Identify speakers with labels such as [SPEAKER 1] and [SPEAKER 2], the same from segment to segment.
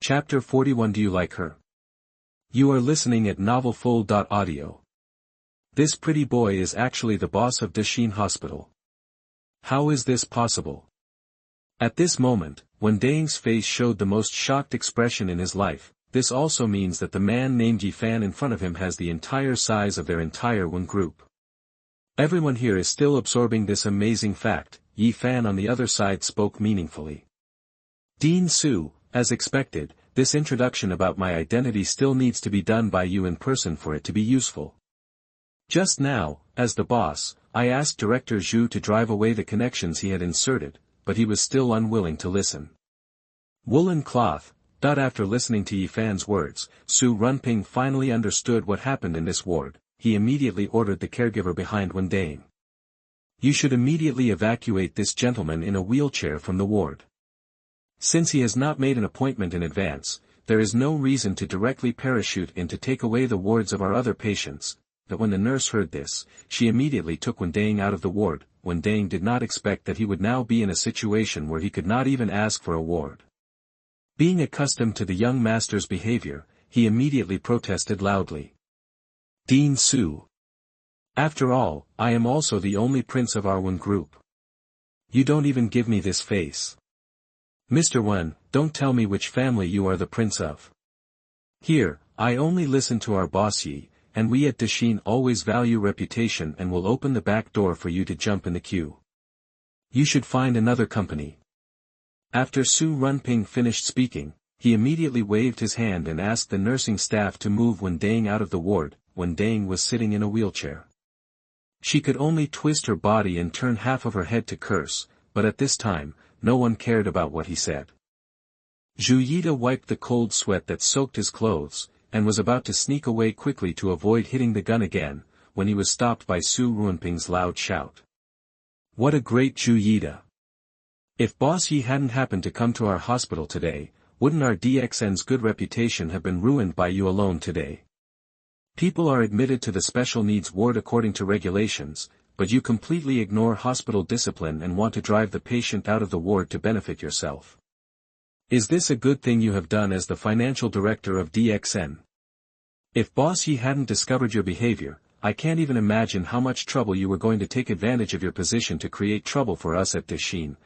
[SPEAKER 1] Chapter 41. Do you like her? You are listening at novelfull.audio. This pretty boy is actually the boss of Daxin Hospital. How is this possible? At this moment, when Dang's face showed the most shocked expression in his life, this also means that the man named Yifan in front of him has the entire size of their entire yuan group. Everyone here is still absorbing this amazing fact. Yifan on the other side spoke meaningfully. Dean Su, as expected, this introduction about my identity still needs to be done by you in person for it to be useful. Just now, as the boss, I asked Director Zhu to drive away the connections he had inserted, but he was still unwilling to listen. Woolen cloth. After listening to Yifan's words, Su Runping finally understood what happened in this ward. He immediately ordered the caregiver behind Wendang. You should immediately evacuate this gentleman in a wheelchair from the ward. Since he has not made an appointment in advance, there is no reason to directly parachute in to take away the wards of our other patients. But when the nurse heard this, she immediately took Wendang out of the ward. Wendang did not expect that he would now be in a situation where he could not even ask for a ward. Being accustomed to the young master's behavior, he immediately protested loudly. Dean Su. After all, I am also the only prince of our yuan group. You don't even give me this face. Mr. Wen, don't tell me which family you are the prince of. Here, I only listen to our boss Yi, and we at Daxin always value reputation and will open the back door for you to jump in the queue. You should find another company. After Su Runping finished speaking, he immediately waved his hand and asked the nursing staff to move Wendang out of the ward. Wendang was sitting in a wheelchair. She could only twist her body and turn half of her head to curse, but at this time, no one cared about what he said. Zhu Yida wiped the cold sweat that soaked his clothes, and was about to sneak away quickly to avoid hitting the gun again, when he was stopped by Su Runping's loud shout. What a great Zhu Yida! If Boss Yi hadn't happened to come to our hospital today, wouldn't our DXN's good reputation have been ruined by you alone today? People are admitted to the special needs ward according to regulations, but you completely ignore hospital discipline and want to drive the patient out of the ward to benefit yourself. Is this a good thing you have done as the financial director of DXN? If Boss Yi hadn't discovered your behavior, I can't even imagine how much trouble you were going to take advantage of your position to create trouble for us at Daxin.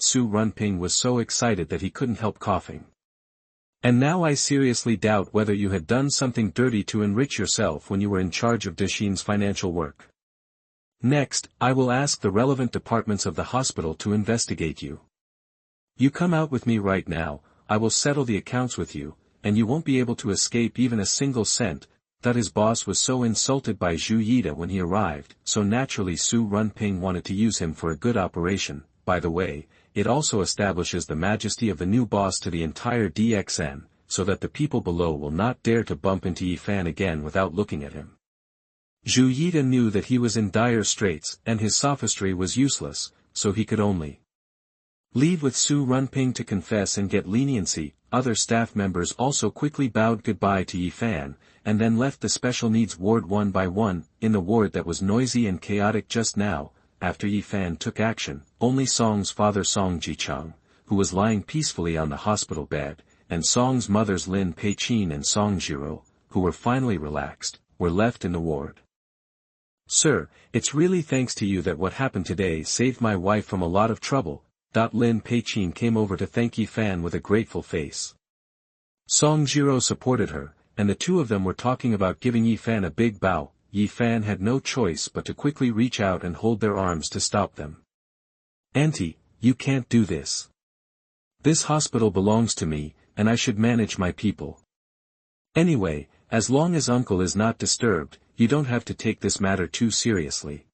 [SPEAKER 1] Su Runping was so excited that he couldn't help coughing. And now I seriously doubt whether you had done something dirty to enrich yourself when you were in charge of Daxin's financial work. Next, I will ask the relevant departments of the hospital to investigate you. You come out with me right now, I will settle the accounts with you, and you won't be able to escape even a single cent. His boss was so insulted by Zhu Yida when he arrived, so naturally Su Runping wanted to use him for a good operation. By the way, it also establishes the majesty of the new boss to the entire DXN, so that the people below will not dare to bump into Yifan again without looking at him. Zhu Yida knew that he was in dire straits and his sophistry was useless, so he could only leave with Su Runping to confess and get leniency. Other staff members also quickly bowed goodbye to Yifan, and then left the special needs ward one by one. In the ward that was noisy and chaotic just now, after Yifan took action, only Song's father Song Jichang, who was lying peacefully on the hospital bed, and Song's mothers Lin Peichin and Song Jiro, who were finally relaxed, were left in the ward. Sir, it's really thanks to you that what happened today saved my wife from a lot of trouble. Lin Peichin came over to thank Yifan with a grateful face. Song Jiro supported her, and the two of them were talking about giving Yifan a big bow. Yifan had no choice but to quickly reach out and hold their arms to stop them. Auntie, you can't do this. This hospital belongs to me, and I should manage my people. Anyway, as long as uncle is not disturbed, you don't have to take this matter too seriously.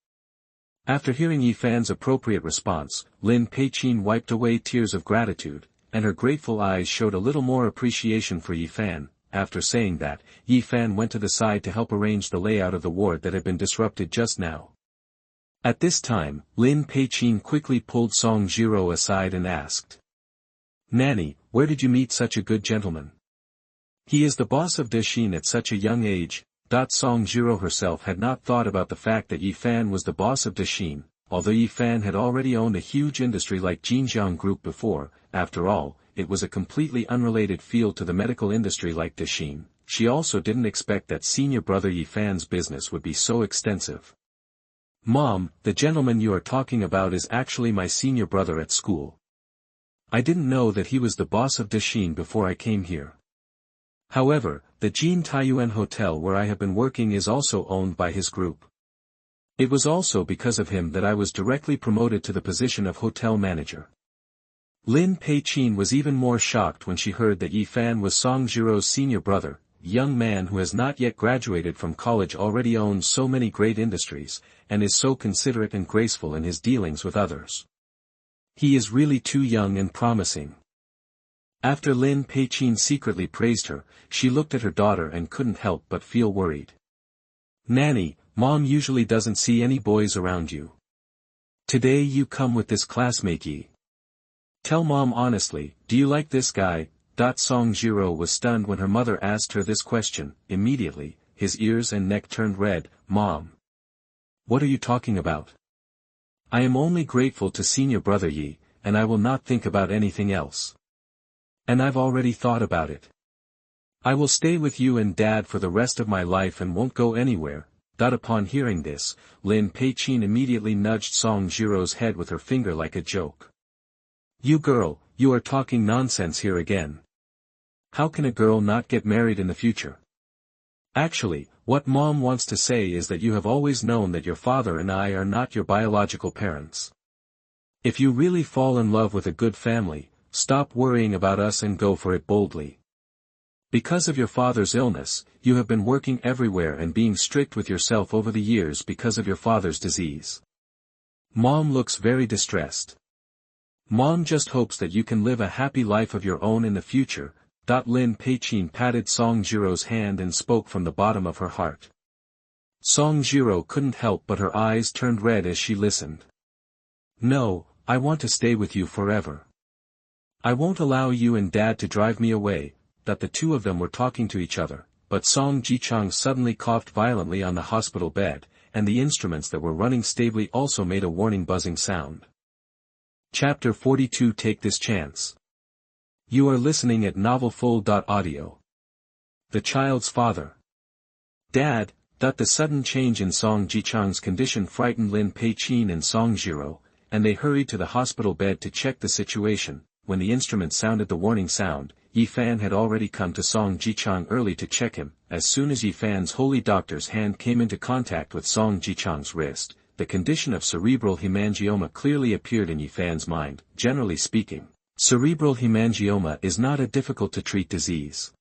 [SPEAKER 1] After hearing Yifan's appropriate response, Lin Peichin wiped away tears of gratitude, and her grateful eyes showed a little more appreciation for Yifan. After saying that, Yifan went to the side to help arrange the layout of the ward that had been disrupted just now. At this time, Lin Peichin quickly pulled Song Jiro aside and asked, Nanny, where did you meet such a good gentleman? He is the boss of Daxin at such a young age. Song Jiro herself had not thought about the fact that Yifan was the boss of Daxin, although Yifan had already owned a huge industry like Jinjiang Group before. After all, it was a completely unrelated field to the medical industry like Dashin. She also didn't expect that senior brother Yifan's business would be so extensive. "Mom, the gentleman you are talking about is actually my senior brother at school. I didn't know that he was the boss of Dashin before I came here. However, the Jin Taiyuan Hotel where I have been working is also owned by his group. It was also because of him that I was directly promoted to the position of hotel manager." Lin Peichin was even more shocked when she heard that Yifan was Song Jiro's senior brother. Young man who has not yet graduated from college already owns so many great industries, and is so considerate and graceful in his dealings with others. He is really too young and promising. After Lin Peichin secretly praised her, she looked at her daughter and couldn't help but feel worried. "Nanny, Mom usually doesn't see any boys around you. Today you come with this classmate Yi. Tell Mom honestly, do you like this guy?" Song Jiro was stunned when her mother asked her this question. Immediately, his ears and neck turned red. "Mom. What are you talking about? I am only grateful to senior brother Yi, and I will not think about anything else. And I've already thought about it. I will stay with you and Dad for the rest of my life and won't go anywhere." Upon hearing this, Lin Peichin immediately nudged Song Jiro's head with her finger like a joke. "You girl, you are talking nonsense here again. How can a girl not get married in the future? Actually, what Mom wants to say is that you have always known that your father and I are not your biological parents. If you really fall in love with a good family, stop worrying about us and go for it boldly. Because of your father's illness, you have been working everywhere and being strict with yourself over the years because of your father's disease. Mom looks very distressed. Mom just hopes that you can live a happy life of your own in the future." Lin Peichin patted Song Jiro's hand and spoke from the bottom of her heart. Song Jiro couldn't help but her eyes turned red as she listened. "No, I want to stay with you forever. I won't allow you and Dad to drive me away." The two of them were talking to each other, but Song Jichang suddenly coughed violently on the hospital bed, and the instruments that were running stably also made a warning buzzing sound. Chapter 42. Take this chance. You are listening at novelfull.audio. The child's father. "Dad." The sudden change in Song Jichang's condition frightened Lin Peichin and Song Jiro, and they hurried to the hospital bed to check the situation. When the instrument sounded the warning sound, Yifan had already come to Song Jichang early to check him. As soon as Yifan's holy doctor's hand came into contact with Song Jichang's wrist, the condition of cerebral hemangioma clearly appeared in Yifan's mind. Generally speaking, cerebral hemangioma is not a difficult-to-treat disease.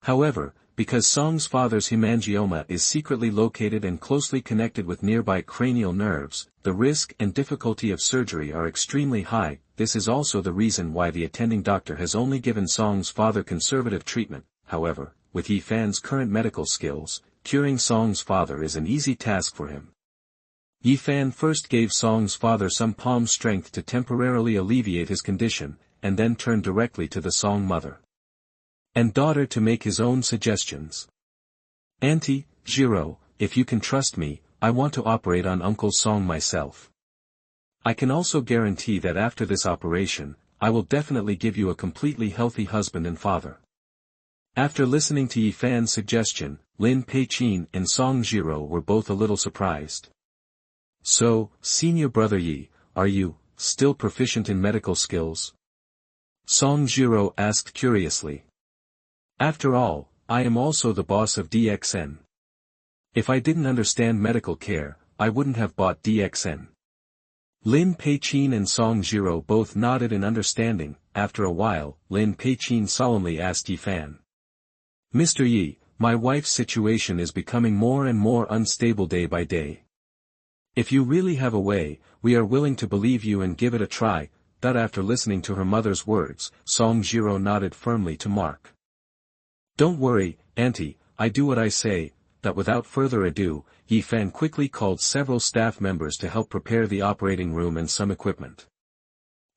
[SPEAKER 1] However, because Song's father's hemangioma is secretly located and closely connected with nearby cranial nerves, the risk and difficulty of surgery are extremely high. This is also the reason why the attending doctor has only given Song's father conservative treatment. However, with Yifan's current medical skills, curing Song's father is an easy task for him. Yifan first gave Song's father some palm strength to temporarily alleviate his condition, and then turned directly to the Song mother and daughter to make his own suggestions. "Auntie, Jiro, if you can trust me, I want to operate on Uncle Song myself. I can also guarantee that after this operation, I will definitely give you a completely healthy husband and father." After listening to Yifan's suggestion, Lin Peichin and Song Jiro were both a little surprised. "So, senior brother Yi, are you still proficient in medical skills?" Song Jiro asked curiously. "After all, I am also the boss of DXN. If I didn't understand medical care, I wouldn't have bought DXN." Lin Peichin and Song Jiro both nodded in understanding. After a while, Lin Peichin solemnly asked Yifan. "Mr. Yi, my wife's situation is becoming more and more unstable day by day. If you really have a way, we are willing to believe you and give it a try." After listening to her mother's words, Song Jiro nodded firmly to Mark. "Don't worry, Auntie, I do what I say." Without further ado, Yifan quickly called several staff members to help prepare the operating room and some equipment.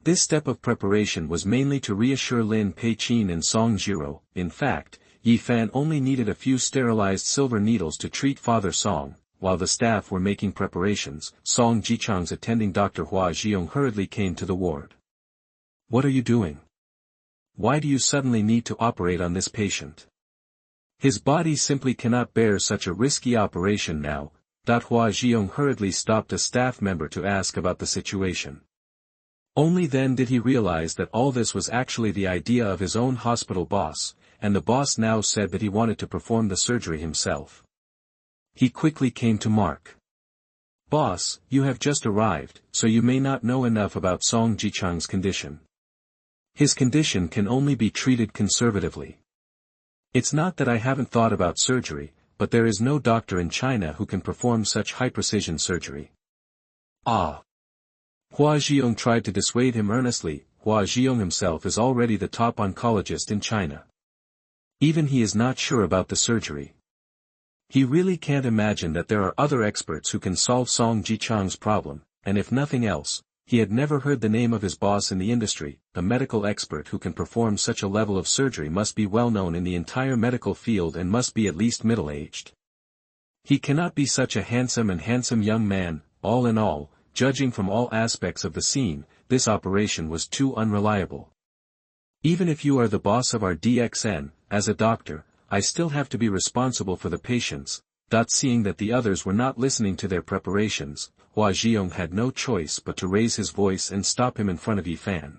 [SPEAKER 1] This step of preparation was mainly to reassure Lin Peichin and Song Jiro. In fact, Yifan only needed a few sterilized silver needles to treat Father Song. While the staff were making preparations, Song Jichang's attending Dr. Hua Jiong hurriedly came to the ward. "What are you doing?" why do you suddenly need to operate on this patient? His body simply cannot bear such a risky operation now. Hua Jiong hurriedly stopped a staff member to ask about the situation. Only then did he realize that all this was actually the idea of his own hospital boss, and the boss now said that he wanted to perform the surgery himself. He quickly came to Mark. "Boss, you have just arrived, so you may not know enough about Song Jichang's condition. His condition can only be treated conservatively. It's not that I haven't thought about surgery, but there is no doctor in China who can perform such high-precision surgery." Ah! Hua Jiong tried to dissuade him earnestly. Hua Jiong himself is already the top oncologist in China. Even he is not sure about the surgery. He really can't imagine that there are other experts who can solve Song Jichang's problem, and if nothing else, he had never heard the name of his boss in the industry. A medical expert who can perform such a level of surgery must be well known in the entire medical field and must be at least middle-aged. He cannot be such a handsome young man. All in all, judging from all aspects of the scene, this operation was too unreliable. Even if you are the boss of our DXN, as a doctor, I still have to be responsible for the patients. Seeing that the others were not listening to their preparations, Hua Jiong had no choice but to raise his voice and stop him in front of Yifan.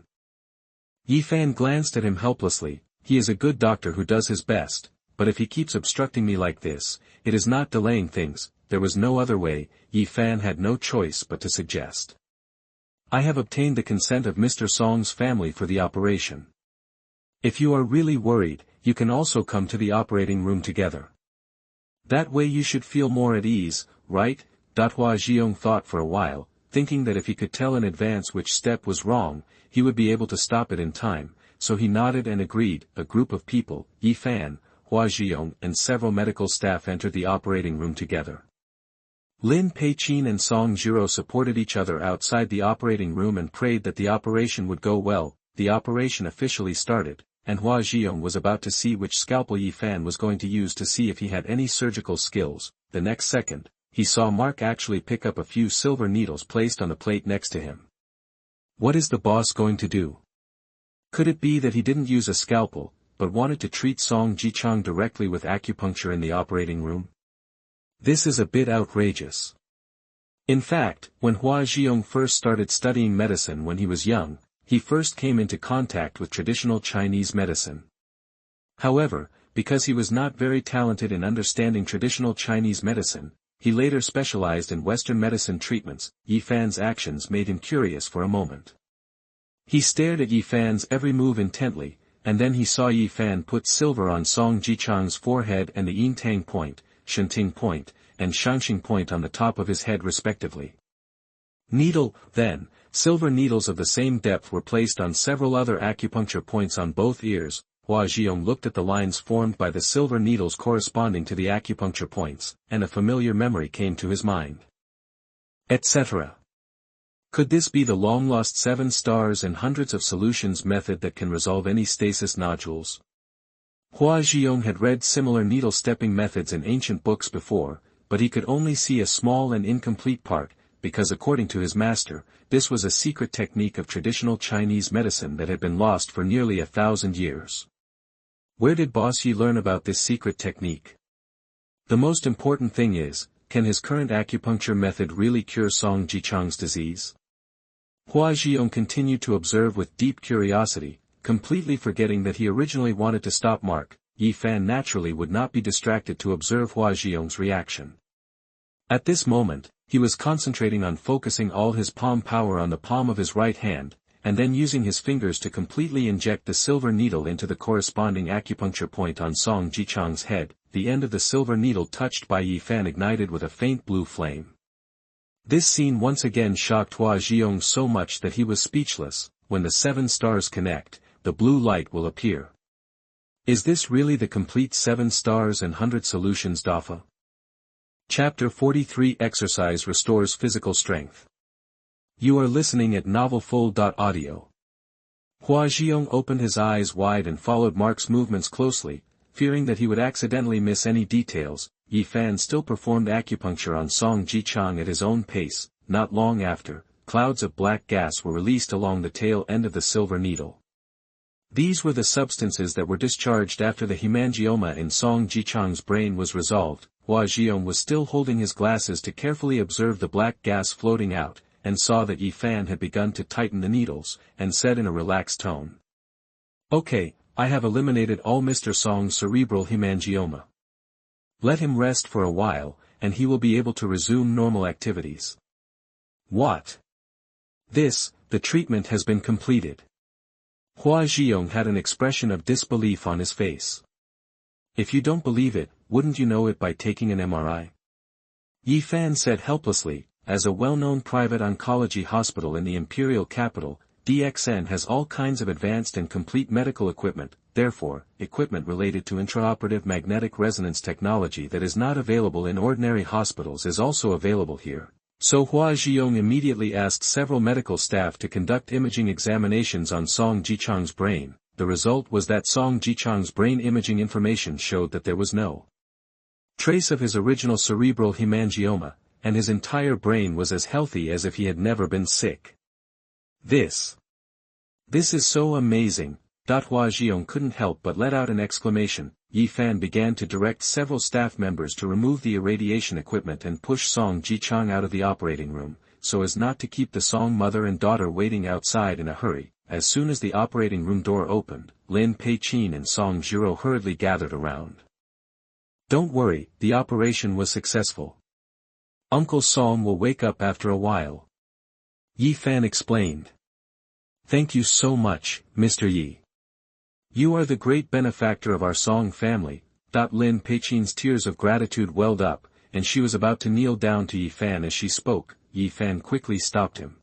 [SPEAKER 1] Yifan glanced at him helplessly. He is a good doctor who does his best, but if he keeps obstructing me like this, it is not delaying things. There was no other way. Yifan had no choice but to suggest. "I have obtained the consent of Mr. Song's family for the operation. If you are really worried, you can also come to the operating room together. That way you should feel more at ease, right?" Hua Jiong thought for a while, thinking that if he could tell in advance which step was wrong, he would be able to stop it in time, so he nodded and agreed. A group of people, Yifan, Hua Jiong and several medical staff entered the operating room together. Lin Peichin and Song Jiro supported each other outside the operating room and prayed that the operation would go well. The operation officially started, and Hua Jiong was about to see which scalpel Yifan was going to use to see if he had any surgical skills. The next second, he saw Mark actually pick up a few silver needles placed on the plate next to him. What is the boss going to do? Could it be that he didn't use a scalpel, but wanted to treat Song Jichang directly with acupuncture in the operating room? This is a bit outrageous. In fact, when Hua Jiong first started studying medicine when he was young, he first came into contact with traditional Chinese medicine. However, because he was not very talented in understanding traditional Chinese medicine, he later specialized in Western medicine treatments. Yifan's actions made him curious for a moment. He stared at Yifan's every move intently, and then he saw Yifan put silver on Song Jichang's forehead and the Yintang point, Shenting point, and Shangxing point on the top of his head respectively. Then, silver needles of the same depth were placed on several other acupuncture points on both ears. Hua Jiong looked at the lines formed by the silver needles corresponding to the acupuncture points, and a familiar memory came to his mind. Etc. Could this be the long-lost 7 stars and hundreds of solutions method that can resolve any stasis nodules? Hua Jiong had read similar needle-stepping methods in ancient books before, but he could only see a small and incomplete part, because according to his master, this was a secret technique of traditional Chinese medicine that had been lost for nearly 1,000 years. Where did Boss Yi learn about this secret technique? The most important thing is, can his current acupuncture method really cure Song Jichang's disease? Hua Jiong continued to observe with deep curiosity, completely forgetting that he originally wanted to stop Mark. Yifan naturally would not be distracted to observe Hua Jiong's reaction. At this moment, he was concentrating on focusing all his palm power on the palm of his right hand, and then using his fingers to completely inject the silver needle into the corresponding acupuncture point on Song Jichang's head. The end of the silver needle touched by Yifan ignited with a faint blue flame. This scene once again shocked Hua Jiong so much that he was speechless. When the 7 stars connect, the blue light will appear. Is this really the complete 7 stars and 100 solutions Dafa? Chapter 43 Exercise restores physical strength. You are listening at novelfull.audio. Hua Jiong opened his eyes wide and followed Mark's movements closely, fearing that he would accidentally miss any details. Yifan still performed acupuncture on Song Jichang at his own pace. Not long after, clouds of black gas were released along the tail end of the silver needle. These were the substances that were discharged after the hemangioma in Song Jichang's brain was resolved. Hua Xiong was still holding his glasses to carefully observe the black gas floating out, and saw that Yi Fan had begun to tighten the needles, and said in a relaxed tone. "Okay, I have eliminated all Mr. Song's cerebral hemangioma. Let him rest for a while, and he will be able to resume normal activities." "What? The treatment has been completed." Hua Xiong had an expression of disbelief on his face. "If you don't believe it, wouldn't you know it by taking an MRI?" Yi Fan said helplessly. As a well-known private oncology hospital in the imperial capital, DXN has all kinds of advanced and complete medical equipment, therefore, equipment related to intraoperative magnetic resonance technology that is not available in ordinary hospitals is also available here. So Hua Xiong immediately asked several medical staff to conduct imaging examinations on Song Jichang's brain. The result was that Song Jichang's brain imaging information showed that there was no trace of his original cerebral hemangioma, and his entire brain was as healthy as if he had never been sick. This is so amazing. Hua Xiong couldn't help but let out an exclamation. Yi Fan began to direct several staff members to remove the irradiation equipment and push Song Jichang out of the operating room, so as not to keep the Song mother and daughter waiting outside in a hurry. As soon as the operating room door opened, Lin Peichin and Song Zhiro hurriedly gathered around. "Don't worry, the operation was successful. Uncle Song will wake up after a while," Yi Fan explained. "Thank you so much, Mr. Yi. You are the great benefactor of our Song family." Lin Peichin's tears of gratitude welled up, and she was about to kneel down to Yi Fan as she spoke. Yi Fan quickly stopped him.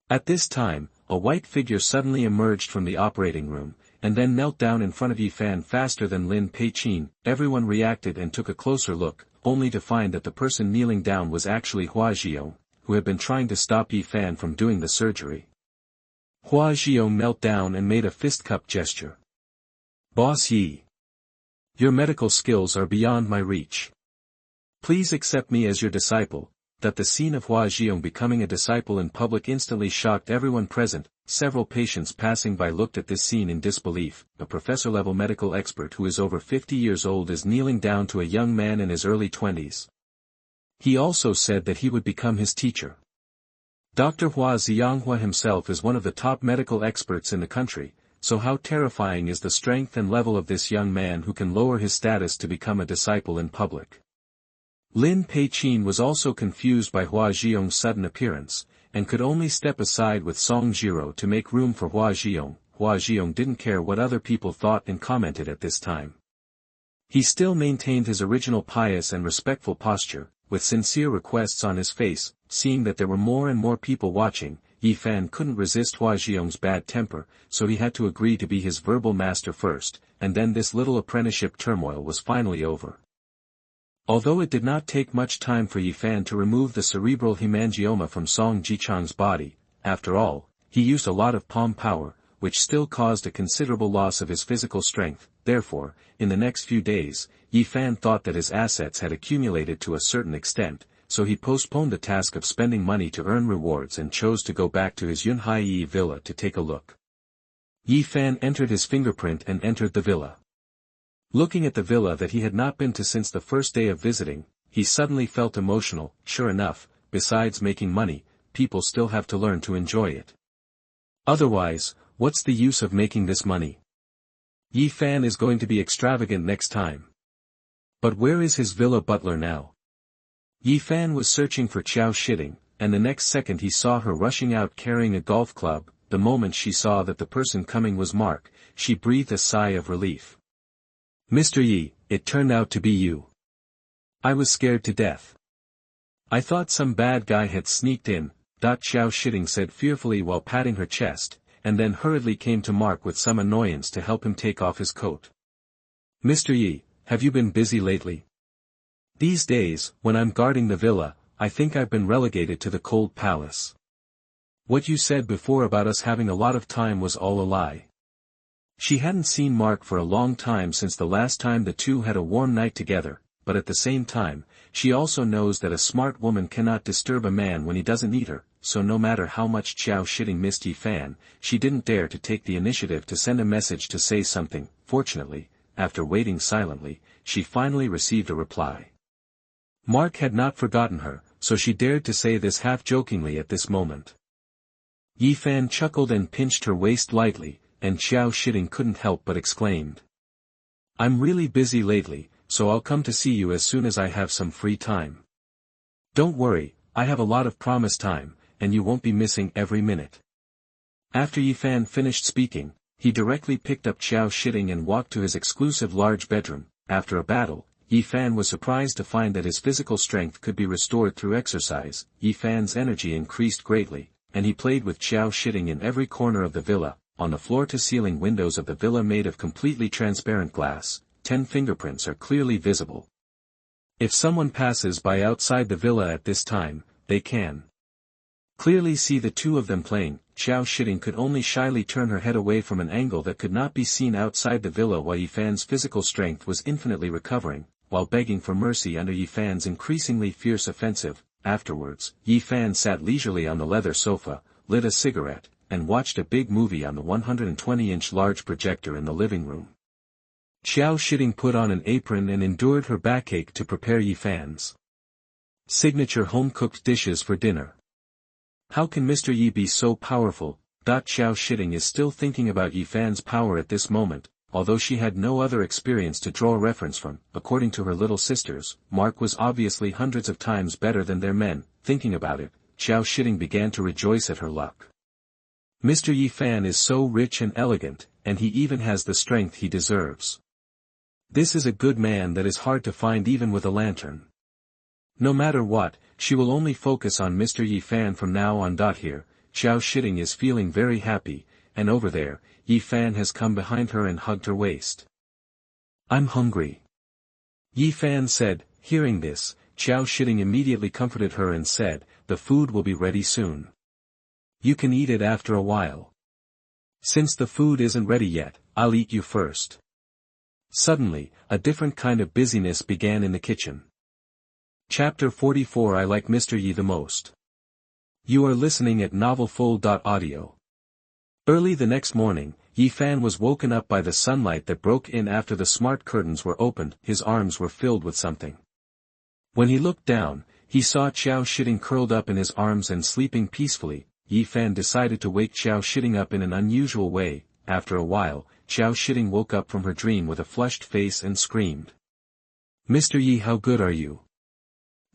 [SPEAKER 1] At this time, a white figure suddenly emerged from the operating room, and then knelt down in front of Yi Fan faster than Lin Peichin. Everyone reacted and took a closer look, only to find that the person kneeling down was actually Hua Xiong, who had been trying to stop Yi Fan from doing the surgery. Hua Xiong knelt down and made a fist cup gesture. "Boss Yi, your medical skills are beyond my reach. Please accept me as your disciple." That the scene of Hua Xiong becoming a disciple in public instantly shocked everyone present. Several patients passing by looked at this scene in disbelief. A professor-level medical expert who is over 50 years old is kneeling down to a young man in his early 20s. He also said that he would become his teacher. Dr. Hua Xianghua himself is one of the top medical experts in the country, so how terrifying is the strength and level of this young man who can lower his status to become a disciple in public. Lin Peichin was also confused by Hua Xiong's sudden appearance, and could only step aside with Song Zhiro to make room for Hua Xiong. Hua Xiong didn't care what other people thought and commented at this time. He still maintained his original pious and respectful posture, with sincere requests on his face. Seeing that there were more and more people watching, Yi Fan couldn't resist Hua Xiong's bad temper, so he had to agree to be his verbal master first, and then this little apprenticeship turmoil was finally over. Although it did not take much time for Yi Fan to remove the cerebral hemangioma from Song Jichang's body, after all, he used a lot of palm power, which still caused a considerable loss of his physical strength. Therefore, in the next few days, Yi Fan thought that his assets had accumulated to a certain extent, so he postponed the task of spending money to earn rewards and chose to go back to his Yunhai villa to take a look. Yi Fan entered his fingerprint and entered the villa. Looking at the villa that he had not been to since the first day of visiting, he suddenly felt emotional. Sure enough, besides making money, people still have to learn to enjoy it. Otherwise, what's the use of making this money? Yi Fan is going to be extravagant next time. But where is his villa butler now? Yi Fan was searching for Qiao Shitting, and the next second he saw her rushing out carrying a golf club. The moment she saw that the person coming was Mark, she breathed a sigh of relief. "Mr. Yi, it turned out to be you. I was scared to death. I thought some bad guy had sneaked in," Qiao Shitting said fearfully while patting her chest, and then hurriedly came to Mark with some annoyance to help him take off his coat. "Mr. Yi, have you been busy lately? These days, when I'm guarding the villa, I think I've been relegated to the cold palace. What you said before about us having a lot of time was all a lie." She hadn't seen Mark for a long time since the last time the two had a warm night together, but at the same time, she also knows that a smart woman cannot disturb a man when he doesn't need her. so no matter how much Xiao Shitting missed Yi Fan, she didn't dare to take the initiative to send a message to say something. Fortunately, after waiting silently, she finally received a reply. Mark had not forgotten her, so she dared to say this half-jokingly at this moment. Yi Fan chuckled and pinched her waist lightly, and Xiao Shitting couldn't help but exclaimed. I'm really busy lately, so I'll come to see you as soon as I have some free time. Don't worry, I have a lot of promise time, and you won't be missing every minute. After Yi Fan finished speaking, he directly picked up Xiao Shitting and walked to his exclusive large bedroom. After a battle, Yi Fan was surprised to find that his physical strength could be restored through exercise. Yi Fan's energy increased greatly, and he played with Xiao Shitting in every corner of the villa. On the floor-to-ceiling windows of the villa made of completely transparent glass, 10 fingerprints are clearly visible. If someone passes by outside the villa at this time, they can clearly see the two of them playing. Xiao Shitting could only shyly turn her head away from an angle that could not be seen outside the villa while Yi Fan's physical strength was infinitely recovering, while begging for mercy under Yi Fan's increasingly fierce offensive. Afterwards, Yi Fan sat leisurely on the leather sofa, lit a cigarette, and watched a big movie on the 120-inch large projector in the living room. Xiao Shitting put on an apron and endured her backache to prepare Yi Fan's signature home-cooked dishes for dinner. How can Mr. Yi be so powerful? Xiao Shitting is still thinking about Yi Fan's power at this moment, although she had no other experience to draw a reference from. According to her little sisters, Mark was obviously hundreds of times better than their men. Thinking about it, Xiao Shitting began to rejoice at her luck. Mr. Yi Fan is so rich and elegant, and he even has the strength he deserves. This is a good man that is hard to find even with a lantern. No matter what, she will only focus on Mr. Yi Fan from now on. Here, Xiao Shitting is feeling very happy, and over there, Yi Fan has come behind her and hugged her waist. I'm hungry. Yi Fan said. Hearing this, Xiao Shitting immediately comforted her and said, the food will be ready soon. You can eat it after a while. Since the food isn't ready yet, I'll eat you first. Suddenly, a different kind of busyness began in the kitchen. Chapter 44. I like Mr. Yi the most. You are listening at novelfull.audio. Early the next morning, Yi Fan was woken up by the sunlight that broke in after the smart curtains were opened. His arms were filled with something. When he looked down, he saw Xiao Shitting curled up in his arms and sleeping peacefully. Yi Fan decided to wake Xiao Shitting up in an unusual way. After a while, Xiao Shitting woke up from her dream with a flushed face and screamed. Mr. Yi, how good are you?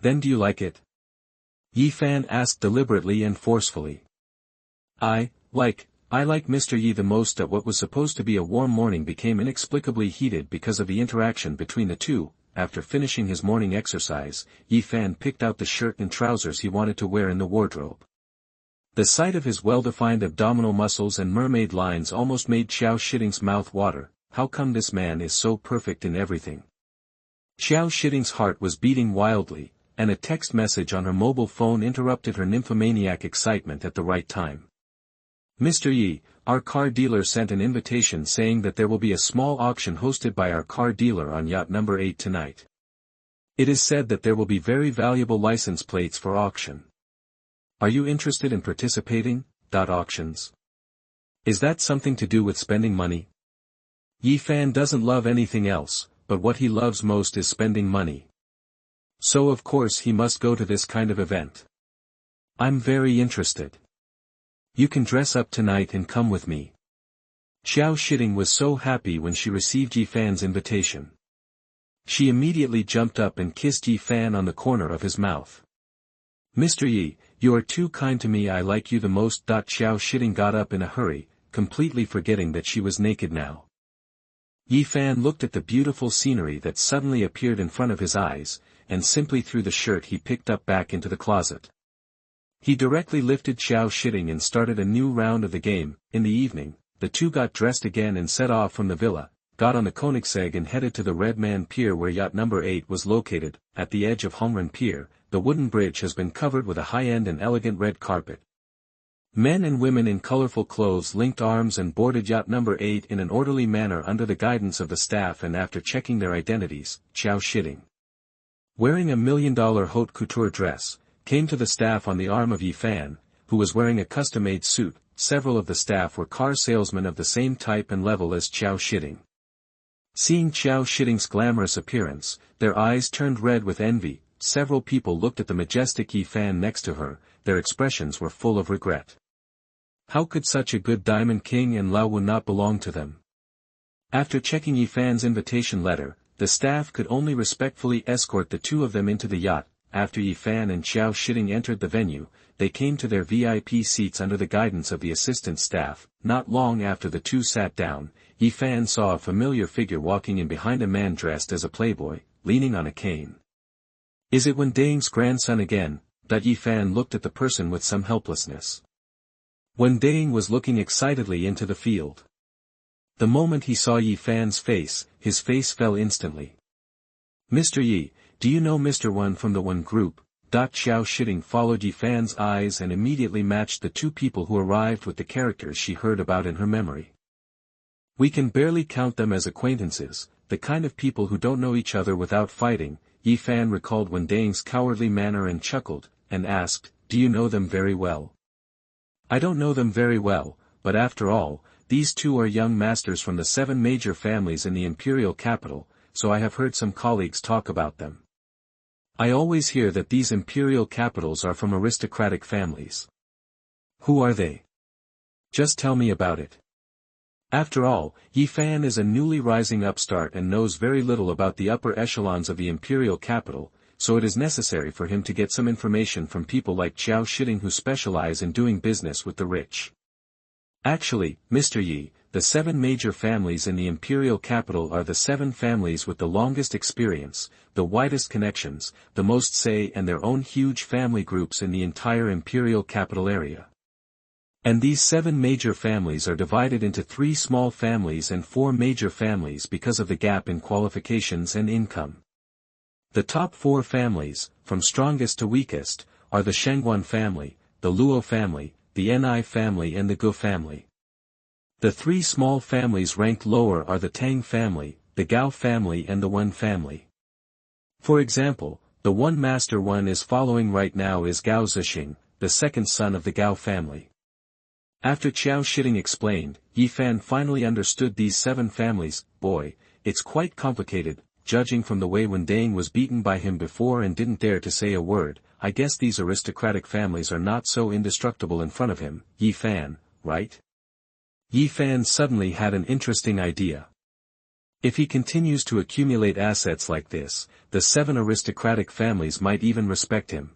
[SPEAKER 1] Then do you like it? Yi Fan asked deliberately and forcefully. I like Mr. Yi the most. What was supposed to be a warm morning became inexplicably heated because of the interaction between the two. After finishing his morning exercise, Yi Fan picked out the shirt and trousers he wanted to wear in the wardrobe. The sight of his well-defined abdominal muscles and mermaid lines almost made Xiao Shitting's mouth water. How come this man is so perfect in everything? Xiao Shitting's heart was beating wildly, and a text message on her mobile phone interrupted her nymphomaniac excitement at the right time. Mr. Yi, our car dealer sent an invitation saying that there will be a small auction hosted by our car dealer on yacht number 8 tonight. It is said that there will be very valuable license plates for auction. Are you interested in participating? Auctions. Is that something to do with spending money? Yi Fan doesn't love anything else, but what he loves most is spending money. So of course he must go to this kind of event. I'm very interested. You can dress up tonight and come with me. Xiao Shitting was so happy when she received Yi Fan's invitation. She immediately jumped up and kissed Yi Fan on the corner of his mouth. Mr. Yi, you are too kind to me. I like you the most. Xiao Shitting got up in a hurry, completely forgetting that she was naked now. Yi Fan looked at the beautiful scenery that suddenly appeared in front of his eyes, and simply threw the shirt he picked up back into the closet. He directly lifted Xiao Shitting and started a new round of the game. In the evening, the two got dressed again and set off from the villa, got on the Koenigsegg and headed to the Red Man Pier where yacht number 8 was located. At the edge of Hongren Pier, the wooden bridge has been covered with a high-end and elegant red carpet. Men and women in colorful clothes linked arms and boarded yacht number 8 in an orderly manner under the guidance of the staff, and after checking their identities, Xiao Shitting, wearing a $1 million haute couture dress, came to the staff on the arm of Yi Fan, who was wearing a custom-made suit. Several of the staff were car salesmen of the same type and level as Qiao Shiding. Seeing Qiao Shiding's glamorous appearance, their eyes turned red with envy. Several people looked at the majestic Yi Fan next to her, their expressions were full of regret. How could such a good Diamond King and Lao Wu not belong to them? After checking Yi Fan's invitation letter, the staff could only respectfully escort the two of them into the yacht. After Yi Fan and Qiao Shiding entered the venue, they came to their VIP seats under the guidance of the assistant staff. Not long after the two sat down, Yi Fan saw a familiar figure walking in behind a man dressed as a playboy, leaning on a cane. Is it Wen Ding's grandson again? Yi Fan looked at the person with some helplessness. Wen Ding was looking excitedly into the field. The moment he saw Yi Fan's face, his face fell instantly. Mr. Yi, do you know Mr. Wen from the Wen Group? Qiao Shiding followed Yi Fan's eyes and immediately matched the two people who arrived with the characters she heard about in her memory. We can barely count them as acquaintances, the kind of people who don't know each other without fighting. Yi Fan recalled Wen Ding's cowardly manner and chuckled, and asked, do you know them very well? I don't know them very well, but after all, these two are young masters from the 7 major families in the imperial capital, so I have heard some colleagues talk about them. I always hear that these imperial capitals are from aristocratic families. Who are they? Just tell me about it. After all, Yi Fan is a newly rising upstart and knows very little about the upper echelons of the imperial capital, so it is necessary for him to get some information from people like Qiao Shiding who specialize in doing business with the rich. Actually, Mr. Yi, the 7 major families in the imperial capital are the 7 families with the longest experience, the widest connections, the most say and their own huge family groups in the entire imperial capital area. And these 7 major families are divided into 3 small families and 4 major families because of the gap in qualifications and income. The top 4 families, from strongest to weakest, are the Shengguan family, the Luo family, the Ni family and the Gu family. The 3 small families ranked lower are the Tang family, the Gao family and the Wen family. For example, the one master Wen is following right now is Gao Zixing, the second son of the Gao family. After Qiao Shiding explained, Yi Fan finally understood these 7 families. Boy, it's quite complicated, judging from the way Wen Ding was beaten by him before and didn't dare to say a word. I guess these aristocratic families are not so indestructible in front of him, Yi Fan, right? Yi Fan suddenly had an interesting idea. If he continues to accumulate assets like this, the 7 aristocratic families might even respect him.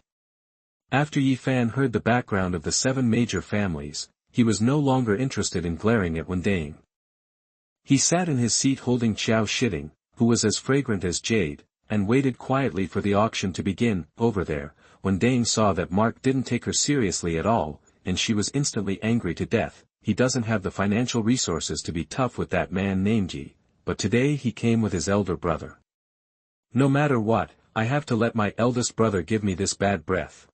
[SPEAKER 1] After Yi Fan heard the background of the 7 major families, he was no longer interested in glaring at Wen Ding. He sat in his seat holding Qiao Shiding, who was as fragrant as jade, and waited quietly for the auction to begin. Over there, Wen Ding saw that Mark didn't take her seriously at all, and she was instantly angry to death. He doesn't have the financial resources to be tough with that man named Yi, but today he came with his elder brother. No matter what, I have to let my eldest brother give me this bad breath.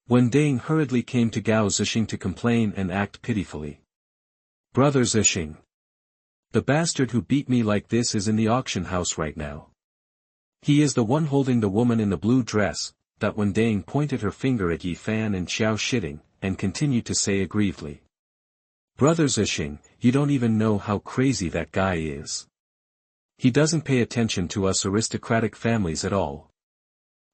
[SPEAKER 1] Wen Ding hurriedly came to Gao Zixing to complain and act pitifully. Brother Zixing. The bastard who beat me like this is in the auction house right now. He is the one holding the woman in the blue dress. That Wen Ding pointed her finger at Yi Fan and Qiao Shiding, and continued to say aggrievedly. Brother Zixing, you don't even know how crazy that guy is. He doesn't pay attention to us aristocratic families at all.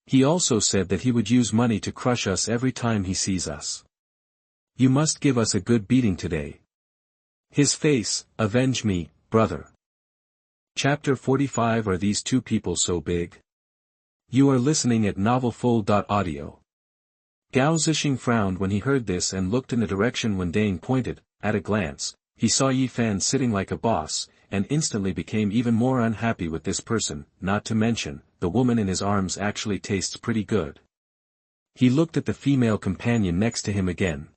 [SPEAKER 1] He also said that he would use money to crush us every time he sees us. You must give us a good beating today. His face, avenge me, brother. Chapter 45. Are these two people so big? You are listening at novelfull.audio. Gao Zixing frowned when he heard this and looked in the direction Wen Ding pointed. At a glance, he saw Yi Fan sitting like a boss, and instantly became even more unhappy with this person. Not to mention, the woman in his arms actually tastes pretty good. He looked at the female companion next to him again.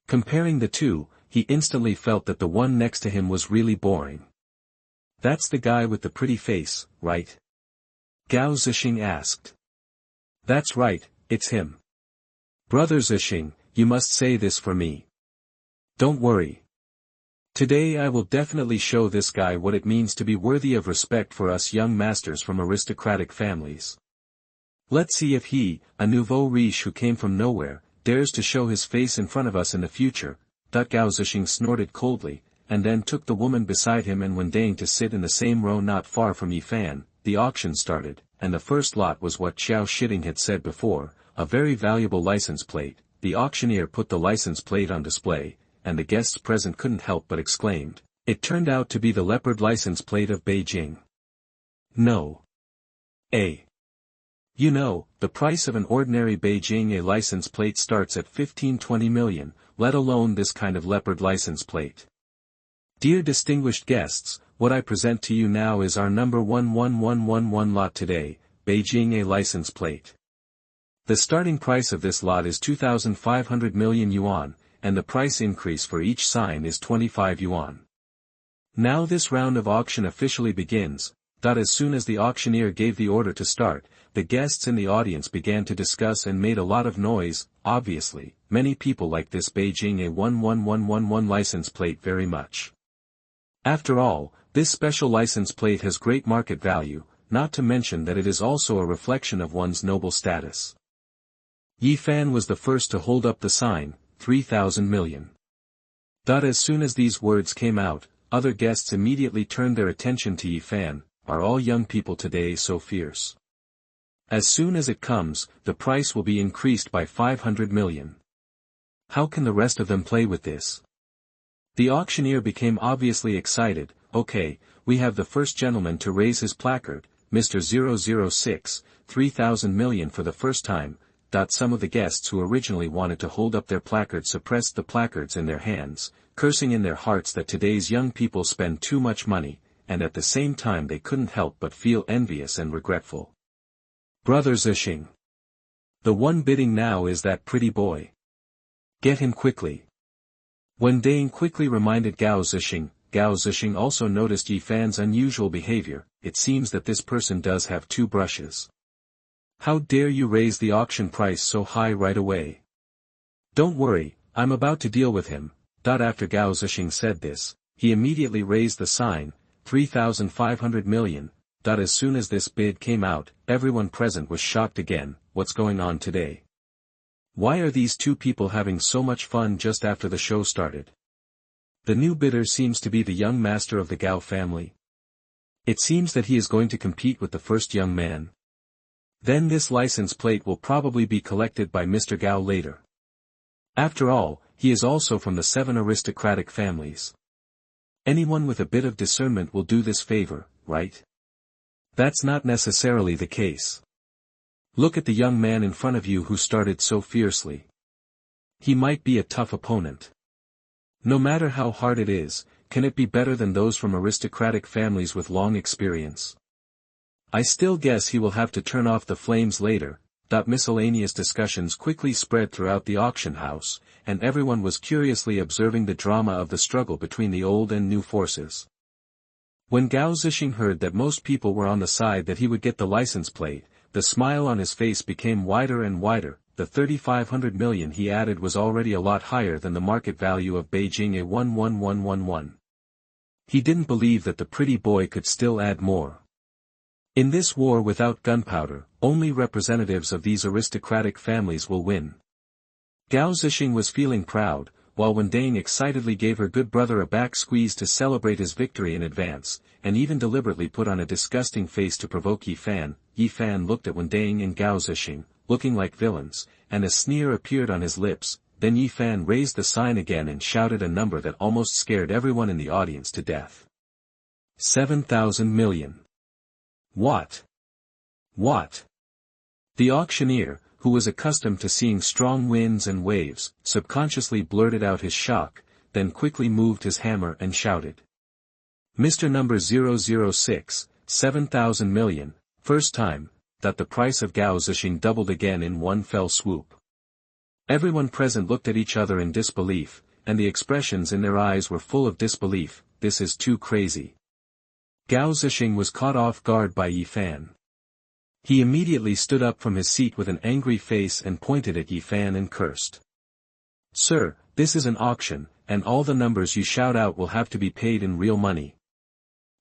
[SPEAKER 1] Comparing the two, he instantly felt that the one next to him was really boring. That's the guy with the pretty face, right? Gao Zixing asked. That's right, it's him. Brother Zixing, you must say this for me. Don't worry. Today I will definitely show this guy what it means to be worthy of respect for us young masters from aristocratic families. Let's see if he, a nouveau riche who came from nowhere, dares to show his face in front of us in the future, Gao Zixing snorted coldly, and then took the woman beside him and Wendang to sit in the same row not far from Yi Fan. The auction started, and the first lot was what Xiao Shiding had said before, a very valuable license plate. The auctioneer put the license plate on display, and the guests present couldn't help but exclaimed. It turned out to be the leopard license plate of Beijing. No. You know, the price of an ordinary Beijing A license plate starts at 15-20 million, let alone this kind of leopard license plate. Dear distinguished guests, what I present to you now is our number 11111 lot today, Beijing A license plate. The starting price of this lot is 2,500 million yuan, and the price increase for each sign is 25 yuan. Now this round of auction officially begins. As soon as the auctioneer gave the order to start, the guests in the audience began to discuss and made a lot of noise. Obviously, many people like this Beijing A 11111 license plate very much. After all, this special license plate has great market value, not to mention that it is also a reflection of one's noble status. Yi Fan was the first to hold up the sign, 3,000 million. As soon as these words came out, other guests immediately turned their attention to Yi Fan. Are all young people today so fierce? As soon as it comes, the price will be increased by 500 million. How can the rest of them play with this? The auctioneer became obviously excited. Okay, we have the first gentleman to raise his placard, Mr. 006, 3,000 million for the first time. Some of the guests who originally wanted to hold up their placards suppressed the placards in their hands, cursing in their hearts that today's young people spend too much money, and at the same time they couldn't help but feel envious and regretful. Brother Zixing. The one bidding now is that pretty boy. Get him quickly. Wendang quickly reminded Gao Zixing. Gao Zixing also noticed Yi Fan's unusual behavior. It seems that this person does have two brushes. How dare you raise the auction price so high right away? Don't worry, I'm about to deal with him. After Gao Zixing said this, he immediately raised the sign, 3,500 million. As soon as this bid came out, everyone present was shocked again. What's going on today? Why are these two people having so much fun just after the show started? The new bidder seems to be the young master of the Gao family. It seems that he is going to compete with the first young man. Then this license plate will probably be collected by Mr. Gao later. After all, he is also from the 7 aristocratic families. Anyone with a bit of discernment will do this favor, right? That's not necessarily the case. Look at the young man in front of you who started so fiercely. He might be a tough opponent. No matter how hard it is, can it be better than those from aristocratic families with long experience? I still guess he will have to turn off the flames later. Miscellaneous discussions quickly spread throughout the auction house, and everyone was curiously observing the drama of the struggle between the old and new forces. When Gao Zixing heard that most people were on the side that he would get the license plate, the smile on his face became wider and wider. The 3,500 million he added was already a lot higher than the market value of Beijing A 11111. He didn't believe that the pretty boy could still add more. In this war without gunpowder, only representatives of these aristocratic families will win. Gao Zixing was feeling proud, while Wendang excitedly gave her good brother a back squeeze to celebrate his victory in advance, and even deliberately put on a disgusting face to provoke Yi Fan. Yi Fan looked at Wendang and Gao Zixing, looking like villains, and a sneer appeared on his lips. Then Yi Fan raised the sign again and shouted a number that almost scared everyone in the audience to death. 7,000 million. What? What? The auctioneer, who was accustomed to seeing strong winds and waves, subconsciously blurted out his shock, then quickly moved his hammer and shouted. Mr. Number 006, 7,000 million, first time, that the price of Gao Zixing doubled again in one fell swoop. Everyone present looked at each other in disbelief, and the expressions in their eyes were full of disbelief. This is too crazy. Gao Zixing was caught off guard by Yi Fan. He immediately stood up from his seat with an angry face and pointed at Yi Fan and cursed. Sir, this is an auction, and all the numbers you shout out will have to be paid in real money.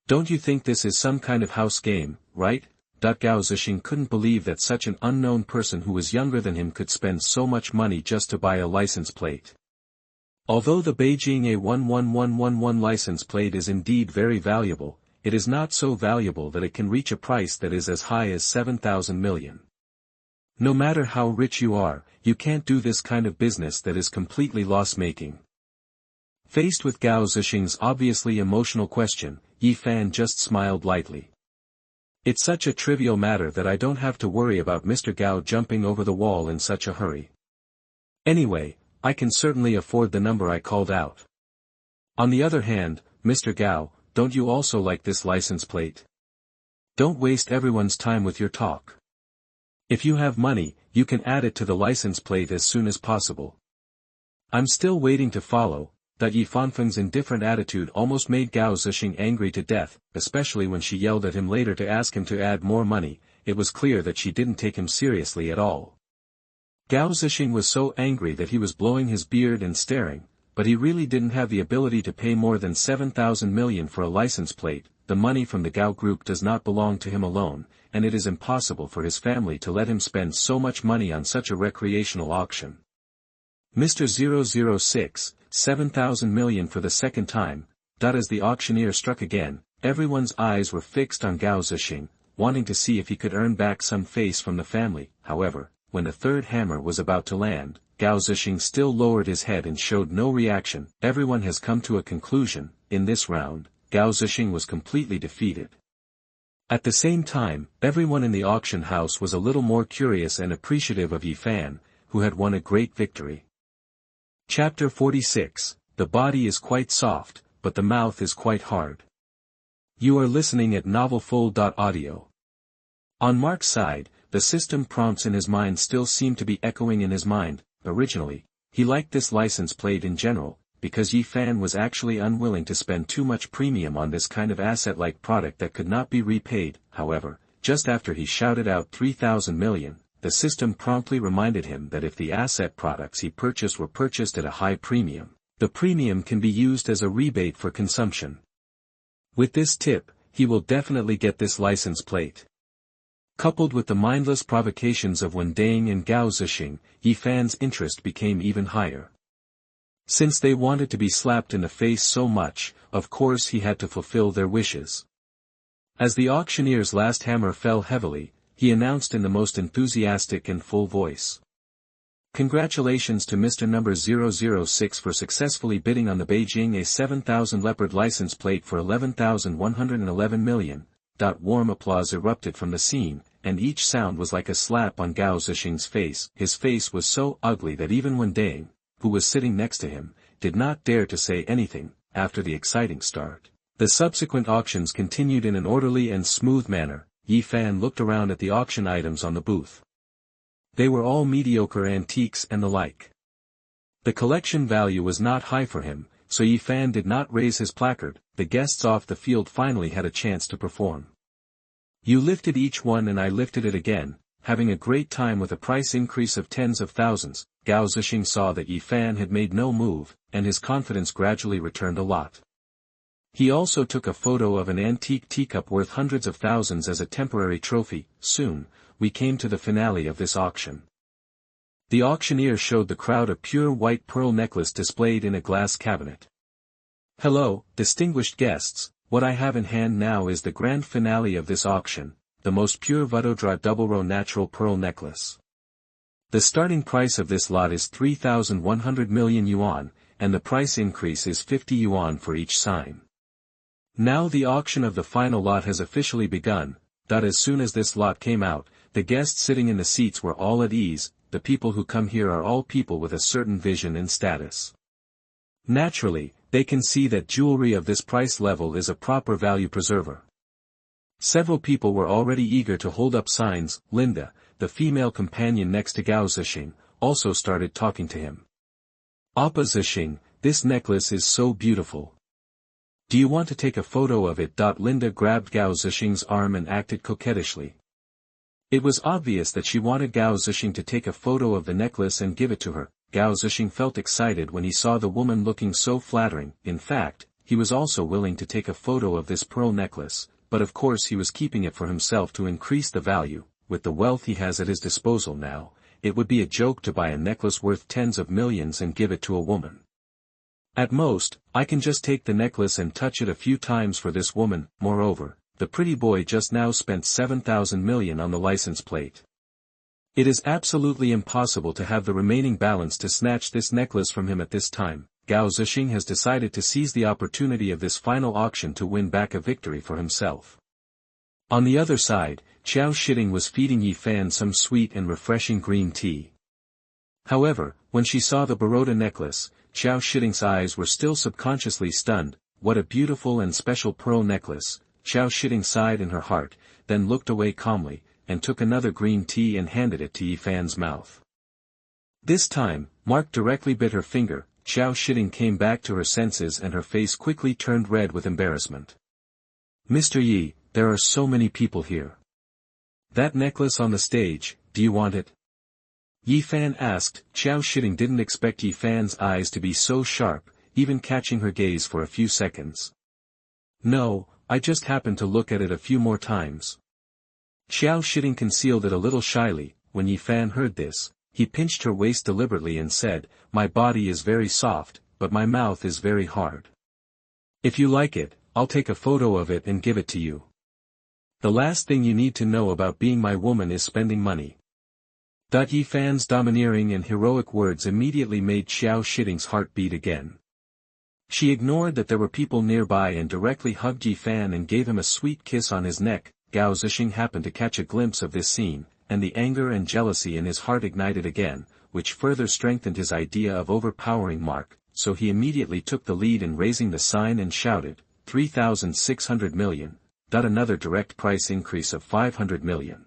[SPEAKER 1] Don't you think this is some kind of house game, right? Gao Zixing couldn't believe that such an unknown person who was younger than him could spend so much money just to buy a license plate. Although the Beijing A11111 license plate is indeed very valuable, it is not so valuable that it can reach a price that is as high as 7,000 million. No matter how rich you are, you can't do this kind of business that is completely loss-making. Faced with Gao Zixing's obviously emotional question, Yi Fan just smiled lightly. It's such a trivial matter that I don't have to worry about Mr. Gao jumping over the wall in such a hurry. Anyway, I can certainly afford the number I called out. On the other hand, Mr. Gao, don't you also like this license plate? Don't waste everyone's time with your talk. If you have money, you can add it to the license plate as soon as possible. I'm still waiting to follow. That Yi Fanfeng's indifferent attitude almost made Gao Zixing angry to death, especially when she yelled at him later to ask him to add more money. It was clear that she didn't take him seriously at all. Gao Zixing was so angry that he was blowing his beard and staring, but he really didn't have the ability to pay more than 7,000 million for a license plate. The money from the Gao Group does not belong to him alone, and it is impossible for his family to let him spend so much money on such a recreational auction. Mr. 006, 7,000 million for the second time. As the auctioneer struck again, everyone's eyes were fixed on Gao Zixing, wanting to see if he could earn back some face from the family. However, when the third hammer was about to land, Gao Zixing still lowered his head and showed no reaction. Everyone has come to a conclusion. In this round, Gao Zixing was completely defeated. At the same time, everyone in the auction house was a little more curious and appreciative of Yi Fan, who had won a great victory. Chapter 46, The body is quite soft, but the mouth is quite hard. You are listening at novelfull.audio. On Mark's side, the system prompts in his mind still seemed to be echoing in his mind. Originally, he liked this license plate in general, because Yi Fan was actually unwilling to spend too much premium on this kind of asset-like product that could not be repaid. However, just after he shouted out 3,000 million, the system promptly reminded him that if the asset products he purchased were purchased at a high premium, the premium can be used as a rebate for consumption. With this tip, he will definitely get this license plate. Coupled with the mindless provocations of Wen Dang and Gao Zixing, Yi Fan's interest became even higher. Since they wanted to be slapped in the face so much, of course he had to fulfill their wishes. As the auctioneer's last hammer fell heavily, he announced in the most enthusiastic and full voice. Congratulations to Mr. Number 006 for successfully bidding on the Beijing A7000 Leopard license plate for 11,111 million. Warm applause erupted from the scene, and each sound was like a slap on Gao Zixing's face. His face was so ugly that even Wen Dang, who was sitting next to him, did not dare to say anything. After the exciting start, the subsequent auctions continued in an orderly and smooth manner. Yi Fan looked around at the auction items on the booth. They were all mediocre antiques and the like. The collection value was not high for him, so Yi Fan did not raise his placard. The guests off the field finally had a chance to perform. You lifted each one and I lifted it again, having a great time with a price increase of tens of thousands. Gao Zixing saw that Yi Fan had made no move, and his confidence gradually returned a lot. He also took a photo of an antique teacup worth hundreds of thousands as a temporary trophy. Soon, we came to the finale of this auction. The auctioneer showed the crowd a pure white pearl necklace displayed in a glass cabinet. Hello, distinguished guests, what I have in hand now is the grand finale of this auction, the most pure Vudodra double row natural pearl necklace. The starting price of this lot is 3,100 million yuan, and the price increase is 50 yuan for each sign. Now the auction of the final lot has officially begun. As soon as this lot came out, the guests sitting in the seats were all at ease. The people who come here are all people with a certain vision and status. Naturally, they can see that jewelry of this price level is a proper value preserver. Several people were already eager to hold up signs. Linda, the female companion next to Gao Zixing, also started talking to him. Oppa Zixing, this necklace is so beautiful. Do you want to take a photo of it? Linda grabbed Gao Zixing's arm and acted coquettishly. It was obvious that she wanted Gao Zixing to take a photo of the necklace and give it to her. Gao Zixing felt excited when he saw the woman looking so flattering. In fact, he was also willing to take a photo of this pearl necklace, but of course he was keeping it for himself to increase the value. With the wealth he has at his disposal now, it would be a joke to buy a necklace worth tens of millions and give it to a woman. At most, I can just take the necklace and touch it a few times for this woman. Moreover, the pretty boy just now spent 7,000 million on the license plate. It is absolutely impossible to have the remaining balance to snatch this necklace from him at this time. Gao Zixing has decided to seize the opportunity of this final auction to win back a victory for himself. On the other side, Qiao Shiting was feeding Yi Fan some sweet and refreshing green tea. However, when she saw the Baroda necklace, Qiao Shiting's eyes were still subconsciously stunned. What a beautiful and special pearl necklace. Qiao Shiting sighed in her heart, then looked away calmly, and took another green tea and handed it to Yi Fan's mouth. This time, Mark directly bit her finger. Qiao Shiting came back to her senses and her face quickly turned red with embarrassment. Mr. Yi, there are so many people here. That necklace on the stage, do you want it? Yi Fan asked. Qiao Shiting didn't expect Yi Fan's eyes to be so sharp, even catching her gaze for a few seconds. No, I just happened to look at it a few more times. Qiao Shiting concealed it a little shyly. When Yi Fan heard this, he pinched her waist deliberately and said, my body is very soft, but my mouth is very hard. If you like it, I'll take a photo of it and give it to you. The last thing you need to know about being my woman is spending money. Yi Fan's domineering and heroic words immediately made Qiao Shiting's heart beat again. She ignored that there were people nearby and directly hugged Yi Fan and gave him a sweet kiss on his neck. Gao Zixing happened to catch a glimpse of this scene, and the anger and jealousy in his heart ignited again, which further strengthened his idea of overpowering Mark, so he immediately took the lead in raising the sign and shouted, 3,600 million. Another direct price increase of 500 million.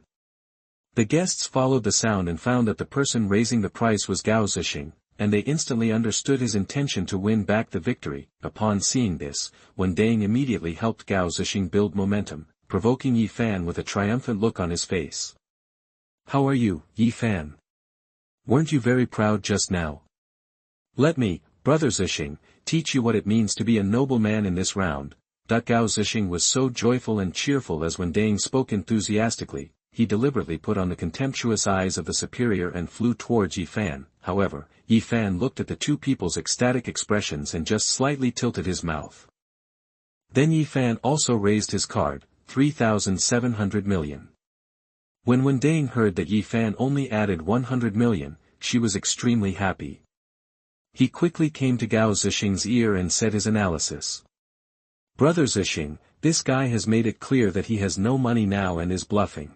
[SPEAKER 1] The guests followed the sound and found that the person raising the price was Gao Zixing, and they instantly understood his intention to win back the victory. Upon seeing this, Wen Dang immediately helped Gao Zixing build momentum, provoking Yi Fan with a triumphant look on his face. How are you, Yi Fan? Weren't you very proud just now? Let me, brother Zixing, teach you what it means to be a noble man in this round. Gao Zixing was so joyful and cheerful as Wen Dang spoke enthusiastically. He deliberately put on the contemptuous eyes of the superior and flew towards Yi Fan. However, Yi Fan looked at the two people's ecstatic expressions and just slightly tilted his mouth. Then Yi Fan also raised his card, 3,700 million. When Wen Dang heard that Yi Fan only added 100 million, she was extremely happy. He quickly came to Gao Zixing's ear and said his analysis. Brother Zixing, this guy has made it clear that he has no money now and is bluffing.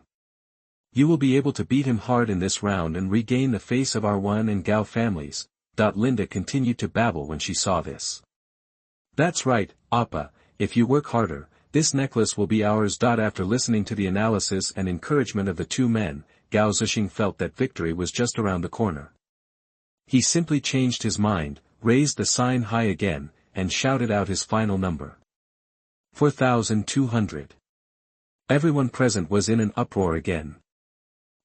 [SPEAKER 1] You will be able to beat him hard in this round and regain the face of our Yuan and Gao families. Linda continued to babble when she saw this. That's right, Appa, if you work harder, this necklace will be ours. After listening to the analysis and encouragement of the two men, Gao Zixing felt that victory was just around the corner. He simply changed his mind, raised the sign high again, and shouted out his final number. 4,200. Everyone present was in an uproar again.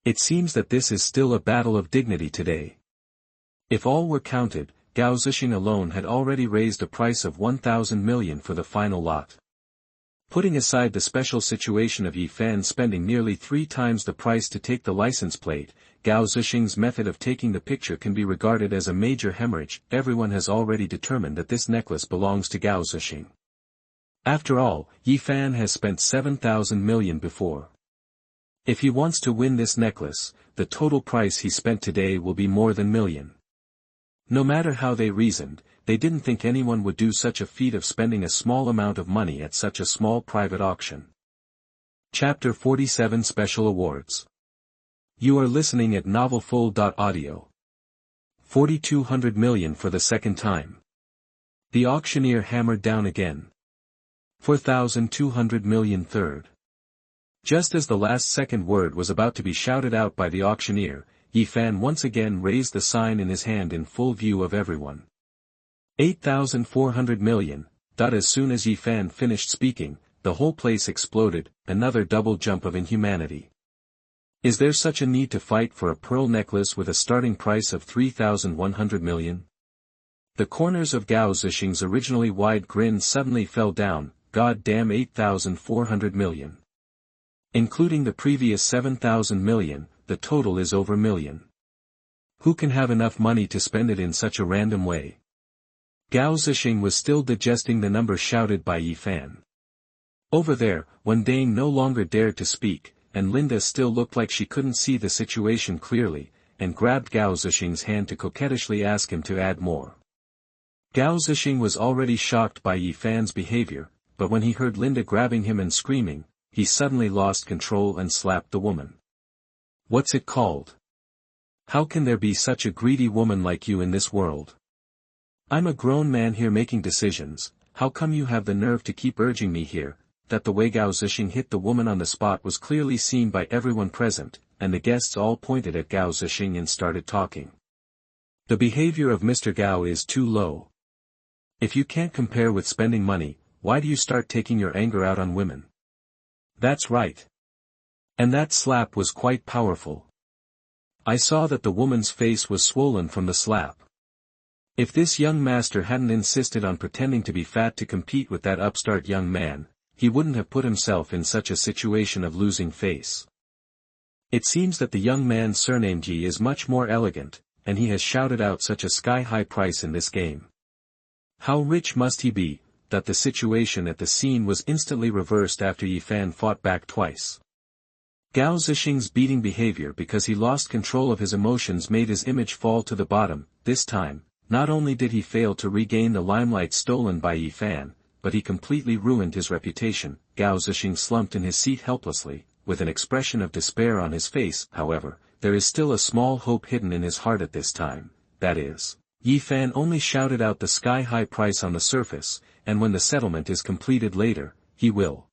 [SPEAKER 1] It seems that this is still a battle of dignity today. If all were counted, Gao Zixing alone had already raised a price of 1,000 million for the final lot. Putting aside the special situation of Yi Fan spending nearly 3 times the price to take the license plate, Gao Zixing's method of taking the picture can be regarded as a major hemorrhage. Everyone has already determined that this necklace belongs to Gao Zixing. After all, Yi Fan has spent 7,000 million before. If he wants to win this necklace, the total price he spent today will be more than million. No matter how they reasoned, they didn't think anyone would do such a feat of spending a small amount of money at such a small private auction. Chapter 47 Special Awards. You are listening at novelfull.audio. 4,200 million for the second time. The auctioneer hammered down again. 4,200 million third. Just as the last second word was about to be shouted out by the auctioneer, Yi Fan once again raised the sign in his hand in full view of everyone. 8,400 million. As soon as Yi Fan finished speaking, the whole place exploded, another double jump of inhumanity. Is there such a need to fight for a pearl necklace with a starting price of 3,100 million? The corners of Gao Zixing's originally wide grin suddenly fell down. god damn 8,400 million. Including the previous 7,000 million, the total is over million. Who can have enough money to spend it in such a random way? Gao Zixing was still digesting the number shouted by Yi Fan. Over there, Wen Dang no longer dared to speak, and Linda still looked like she couldn't see the situation clearly, and grabbed Gao Zixing's hand to coquettishly ask him to add more. Gao Zixing was already shocked by Yi Fan's behavior, but when he heard Linda grabbing him and screaming, he suddenly lost control and slapped the woman. What's it called? How can there be such a greedy woman like you in this world? I'm a grown man here making decisions, how come you have the nerve to keep urging me here? That the way Gao Zixing hit the woman on the spot was clearly seen by everyone present, and the guests all pointed at Gao Zixing and started talking. The behavior of Mr. Gao is too low. If you can't compare with spending money, why do you start taking your anger out on women? That's right. And that slap was quite powerful. I saw that the woman's face was swollen from the slap. If this young master hadn't insisted on pretending to be fat to compete with that upstart young man, he wouldn't have put himself in such a situation of losing face. It seems that the young man's surname Ji is much more elegant, and he has shouted out such a sky-high price in this game. How rich must he be, that the situation at the scene was instantly reversed after Yi Fan fought back twice. Gao Zixing's beating behavior because he lost control of his emotions made his image fall to the bottom. This time, not only did he fail to regain the limelight stolen by Yi Fan, but he completely ruined his reputation. Gao Zixing slumped in his seat helplessly, with an expression of despair on his face. However, there is still a small hope hidden in his heart at this time, that is, Yi Fan only shouted out the sky-high price on the surface, and when the settlement is completed later, he will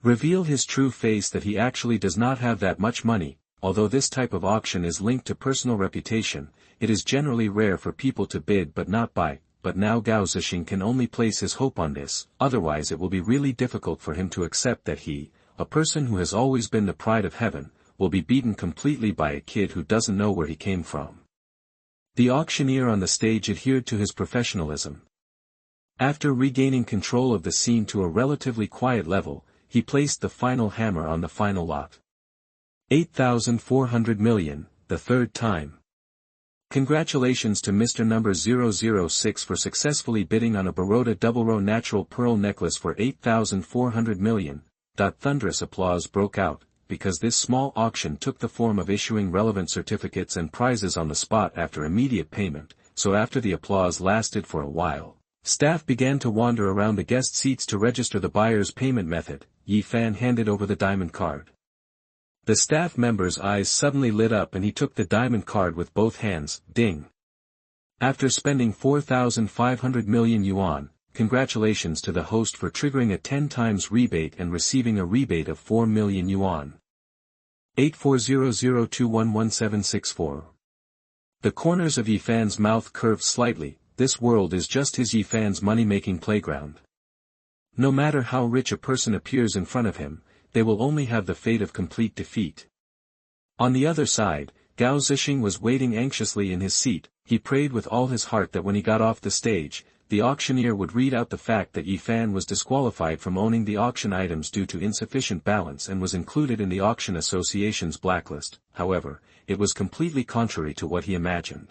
[SPEAKER 1] reveal his true face that he actually does not have that much money. Although this type of auction is linked to personal reputation, it is generally rare for people to bid but not buy, but now Gao Zixing can only place his hope on this, otherwise it will be really difficult for him to accept that he, a person who has always been the pride of heaven, will be beaten completely by a kid who doesn't know where he came from. The auctioneer on the stage adhered to his professionalism. After regaining control of the scene to a relatively quiet level, he placed the final hammer on the final lot. 8,400 million, the third time. Congratulations to Mr. Number 006 for successfully bidding on a Baroda double row natural pearl necklace for 8,400 million. Thunderous applause broke out, because this small auction took the form of issuing relevant certificates and prizes on the spot after immediate payment, so after the applause lasted for a while, staff began to wander around the guest seats to register the buyer's payment method. Yi Fan handed over the diamond card. The staff member's eyes suddenly lit up and he took the diamond card with both hands. Ding! After spending 4,500 million yuan, congratulations to the host for triggering a 10 times rebate and receiving a rebate of 4 million yuan. 8400211764. The corners of Yi Fan's mouth curved slightly. This world is just his Yi Fan's money-making playground. No matter how rich a person appears in front of him, they will only have the fate of complete defeat. On the other side, Gao Zixing was waiting anxiously in his seat. He prayed with all his heart that when he got off the stage, the auctioneer would read out the fact that Yi Fan was disqualified from owning the auction items due to insufficient balance and was included in the auction association's blacklist. However, it was completely contrary to what he imagined.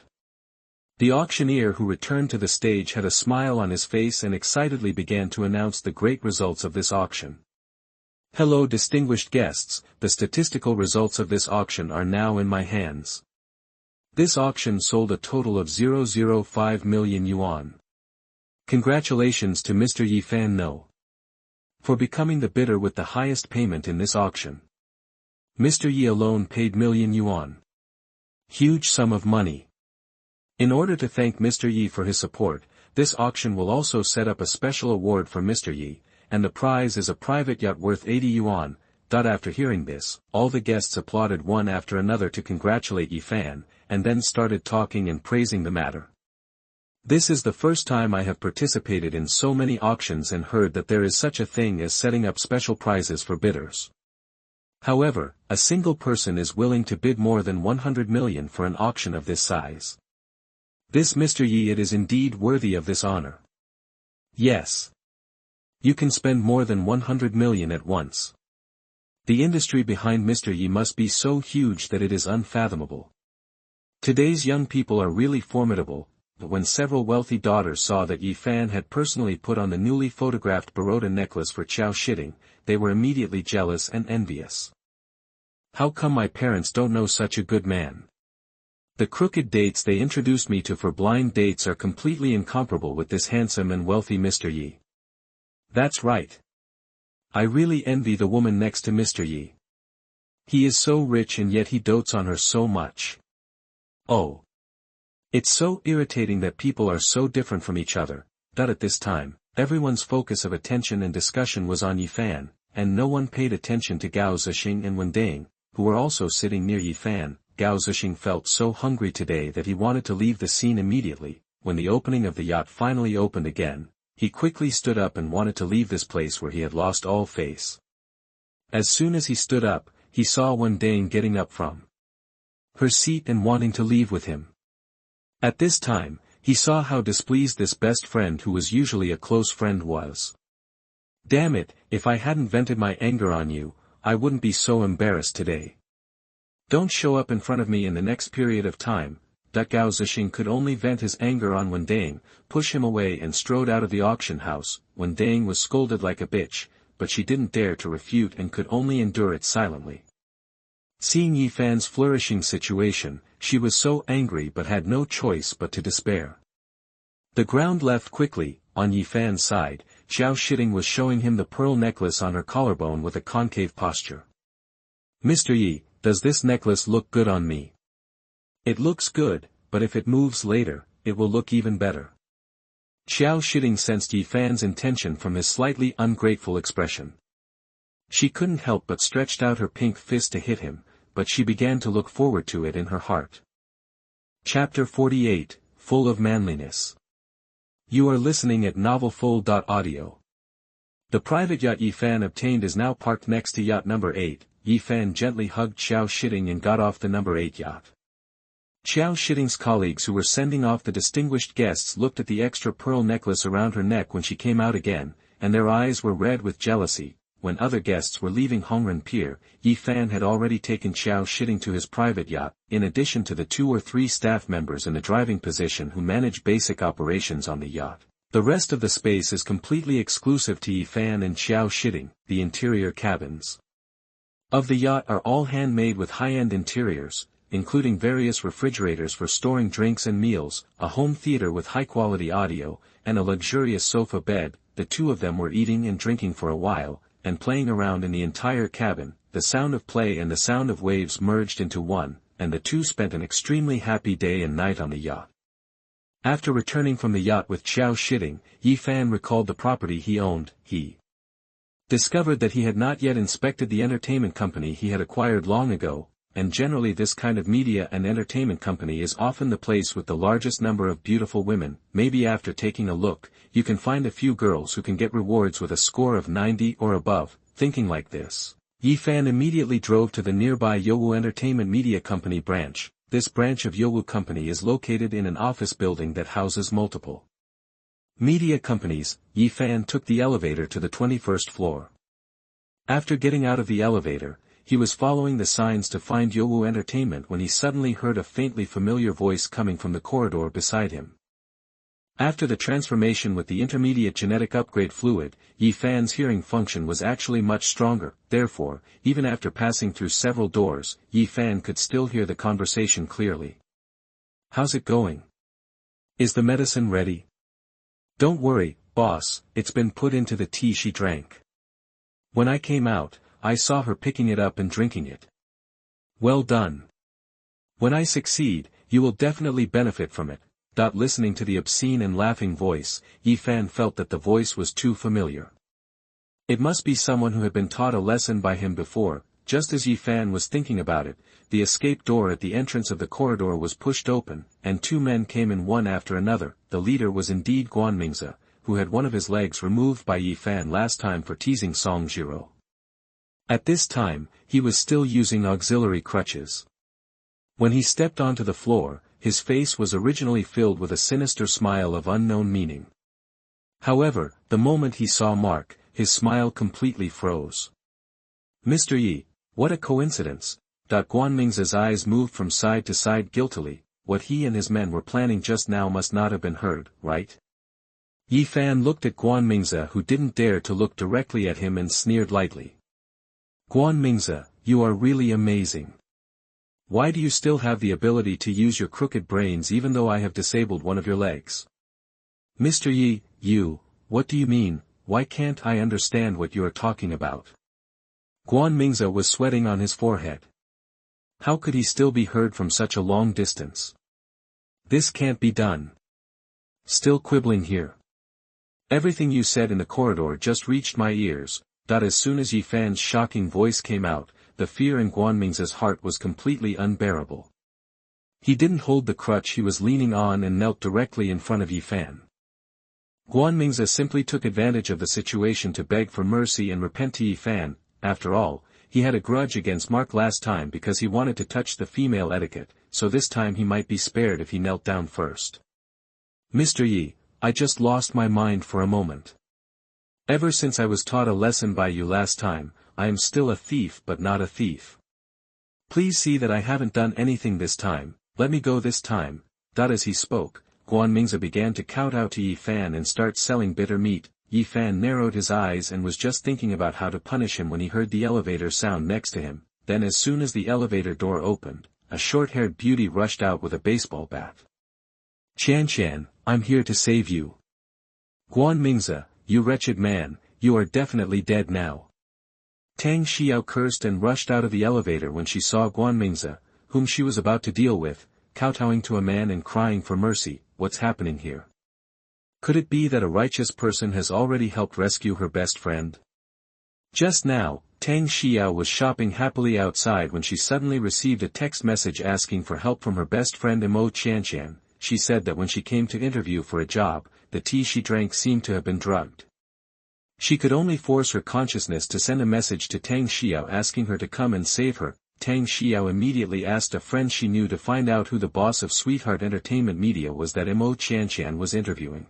[SPEAKER 1] The auctioneer who returned to the stage had a smile on his face and excitedly began to announce the great results of this auction. Hello distinguished guests, the statistical results of this auction are now in my hands. This auction sold a total of 005 million yuan. Congratulations to Mr. Yi Fan No. For becoming the bidder with the highest payment in this auction. Mr. Yi alone paid million yuan. Huge sum of money. In order to thank Mr. Yi for his support, this auction will also set up a special award for Mr. Yi, and the prize is a private yacht worth 80 yuan. After hearing this, all the guests applauded one after another to congratulate Yi Fan, and then started talking and praising the matter. This is the first time I have participated in so many auctions and heard that there is such a thing as setting up special prizes for bidders. However, a single person is willing to bid more than 100 million for an auction of this size. This Mr. Yi, it is indeed worthy of this honor. Yes. You can spend more than 100 million at once. The industry behind Mr. Yi must be so huge that it is unfathomable. Today's young people are really formidable, but when several wealthy daughters saw that Yi Fan had personally put on the newly photographed Baroda necklace for Qiao Shiting, they were immediately jealous and envious. How come my parents don't know such a good man? The crooked dates they introduced me to for blind dates are completely incomparable with this handsome and wealthy Mr. Yi. That's right. I really envy the woman next to Mr. Yi. He is so rich and yet he dotes on her so much. Oh. It's so irritating that people are so different from each other, that at this time, everyone's focus of attention and discussion was on Yi Fan, and no one paid attention to Gao Zixing and Wen Ding, who were also sitting near Yi Fan. Gao Zixing felt so hungry today that he wanted to leave the scene immediately. When the opening of the yacht finally opened again, he quickly stood up and wanted to leave this place where he had lost all face. As soon as he stood up, he saw Wen Ding getting up from her seat and wanting to leave with him. At this time, he saw how displeased this best friend who was usually a close friend was. Damn it, if I hadn't vented my anger on you, I wouldn't be so embarrassed today. Don't show up in front of me in the next period of time. Gao Zixing could only vent his anger on Wen Ding, push him away and strode out of the auction house. Wen Ding was scolded like a bitch, but she didn't dare to refute and could only endure it silently. Seeing Yi Fan's flourishing situation, she was so angry but had no choice but to despair. The ground left quickly. On Yi Fan's side, Qiao Shiting was showing him the pearl necklace on her collarbone with a concave posture. Mr. Yi, does this necklace look good on me? It looks good, but if it moves later, it will look even better. Qiao Shiting sensed Yi Fan's intention from his slightly ungrateful expression. She couldn't help but stretched out her pink fist to hit him, but she began to look forward to it in her heart. Chapter 48, Full of Manliness. You are listening at novelfull.audio. The private yacht Yi Fan obtained is now parked next to yacht number 8. Yi Fan gently hugged Qiao Shiting and got off the number 8 yacht. Qiao Shiting's colleagues who were sending off the distinguished guests looked at the extra pearl necklace around her neck when she came out again, and their eyes were red with jealousy. When other guests were leaving Hongren Pier, Yi Fan had already taken Qiao Shiting to his private yacht, in addition to the 2 or 3 staff members in the driving position who manage basic operations on the yacht. The rest of the space is completely exclusive to Yi Fan and Qiao Shiting. The interior cabins of the yacht are all handmade with high-end interiors, including various refrigerators for storing drinks and meals, a home theater with high-quality audio, and a luxurious sofa bed. The 2 of them were eating and drinking for a while, and playing around in the entire cabin. The sound of play and the sound of waves merged into one, and the 2 spent an extremely happy day and night on the yacht. After returning from the yacht with Qiao Shiting, Yi Fan recalled the property he owned. He discovered that he had not yet inspected the entertainment company he had acquired long ago, and generally this kind of media and entertainment company is often the place with the largest number of beautiful women. Maybe after taking a look, you can find a few girls who can get rewards with a score of 90 or above. Thinking like this, Yi Fan immediately drove to the nearby Youwu Entertainment Media Company branch. This branch of Youwu Company is located in an office building that houses multiple media companies. Yi Fan took the elevator to the 21st floor. After getting out of the elevator, he was following the signs to find Youwu Entertainment when he suddenly heard a faintly familiar voice coming from the corridor beside him. After the transformation with the intermediate genetic upgrade fluid, Yi Fan's hearing function was actually much stronger. Therefore, even after passing through several doors, Yi Fan could still hear the conversation clearly. How's it going? Is the medicine ready? Don't worry, boss, it's been put into the tea she drank. When I came out, I saw her picking it up and drinking it. Well done. When I succeed, you will definitely benefit from it. Listening to the obscene and laughing voice, Yi Fan felt that the voice was too familiar. It must be someone who had been taught a lesson by him before. Just as Yi Fan was thinking about it, the escape door at the entrance of the corridor was pushed open, and 2 men came in one after another. The leader was indeed Guan Mingzi, who had one of his legs removed by Yi Fan last time for teasing Song Jiro. At this time, he was still using auxiliary crutches. When he stepped onto the floor, his face was originally filled with a sinister smile of unknown meaning. However, the moment he saw Mark, his smile completely froze. Mr. Yi, what a coincidence. Guanming's eyes moved from side to side guiltily. What he and his men were planning just now must not have been heard, right? Yi Fan looked at Guanming's, who didn't dare to look directly at him, and sneered lightly. Guanming's, you are really amazing. Why do you still have the ability to use your crooked brains even though I have disabled one of your legs? Mr. Yi, what do you mean? Why can't I understand what you are talking about? Guanming's was sweating on his forehead. How could he still be heard from such a long distance? This can't be done. Still quibbling here. Everything you said in the corridor just reached my ears. As soon as Yi Fan's shocking voice came out, the fear in Guanming's heart was completely unbearable. He didn't hold the crutch he was leaning on and knelt directly in front of Yi Fan. Guanming's simply took advantage of the situation to beg for mercy and repent to Yi Fan. After all, he had a grudge against Mark last time because he wanted to touch the female etiquette, so this time he might be spared if he knelt down first. Mr. Yi, I just lost my mind for a moment. Ever since I was taught a lesson by you last time, I am still a thief but not a thief. Please see that I haven't done anything this time, let me go this time. As he spoke, Guanming's began to kowtow to Yi Fan and start selling bitter meat. Yi Fan narrowed his eyes and was just thinking about how to punish him when he heard the elevator sound next to him. Then as soon as the elevator door opened, a short-haired beauty rushed out with a baseball bat. Qian, I'm here to save you. Guanming's, you wretched man, you are definitely dead now. Tang Xiao cursed and rushed out of the elevator when she saw Guanming's, whom she was about to deal with, kowtowing to a man and crying for mercy. What's happening here? Could it be that a righteous person has already helped rescue her best friend? Just now, Tang Xiao was shopping happily outside when she suddenly received a text message asking for help from her best friend Mo Qian. She said that when she came to interview for a job, the tea she drank seemed to have been drugged. She could only force her consciousness to send a message to Tang Xiao asking her to come and save her. Tang Xiao immediately asked a friend she knew to find out who the boss of Sweetheart Entertainment Media was that Mo Qian was interviewing.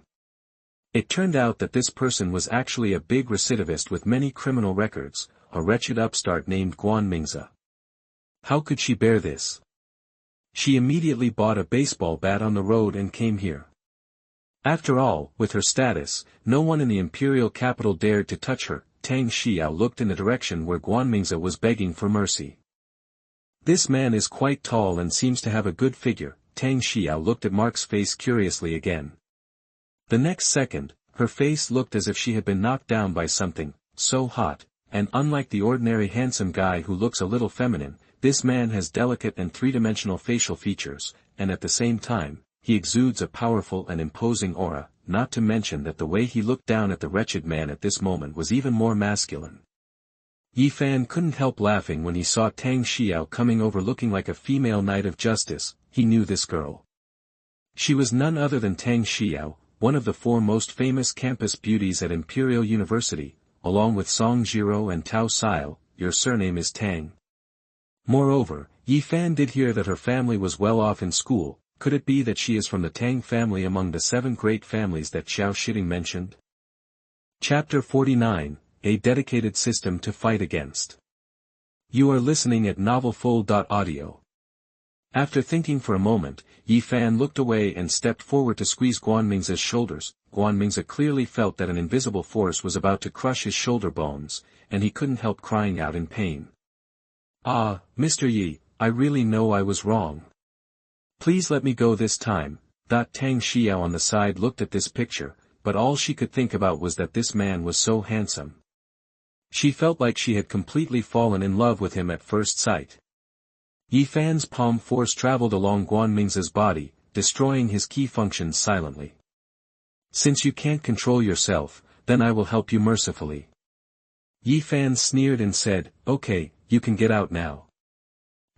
[SPEAKER 1] It turned out that this person was actually a big recidivist with many criminal records, a wretched upstart named Guanming's. How could she bear this? She immediately bought a baseball bat on the road and came here. After all, with her status, no one in the imperial capital dared to touch her. Tang Xiao looked in the direction where Guanming's was begging for mercy. This man is quite tall and seems to have a good figure. Tang Xiao looked at Mark's face curiously again. The next second, her face looked as if she had been knocked down by something so hot, and unlike the ordinary handsome guy who looks a little feminine, this man has delicate and three-dimensional facial features, and at the same time, he exudes a powerful and imposing aura, not to mention that the way he looked down at the wretched man at this moment was even more masculine. Yi Fan couldn't help laughing when he saw Tang Xiao coming over looking like a female knight of justice. He knew this girl. She was none other than Tang Xiao, one of the four most famous campus beauties at Imperial University, along with Song Jiro and Tao Sil. Your surname is Tang. Moreover, Yi Fan did hear that her family was well off in school. Could it be that she is from the Tang family among the 7 great families that Xiao Shiting mentioned? Chapter 49, A Dedicated System to Fight Against. You are listening at novelfull.audio. After thinking for a moment, Yi Fan looked away and stepped forward to squeeze Guanming's shoulders. Guanming's clearly felt that an invisible force was about to crush his shoulder bones, and he couldn't help crying out in pain. Ah, Mr. Yi, I really know I was wrong. Please let me go this time. Tang Xiao on the side looked at this picture, but all she could think about was that this man was so handsome. She felt like she had completely fallen in love with him at first sight. Yi Fan's palm force traveled along Guanming's body, destroying his key functions silently. Since you can't control yourself, then I will help you mercifully. Yi Fan sneered and said, okay, you can get out now.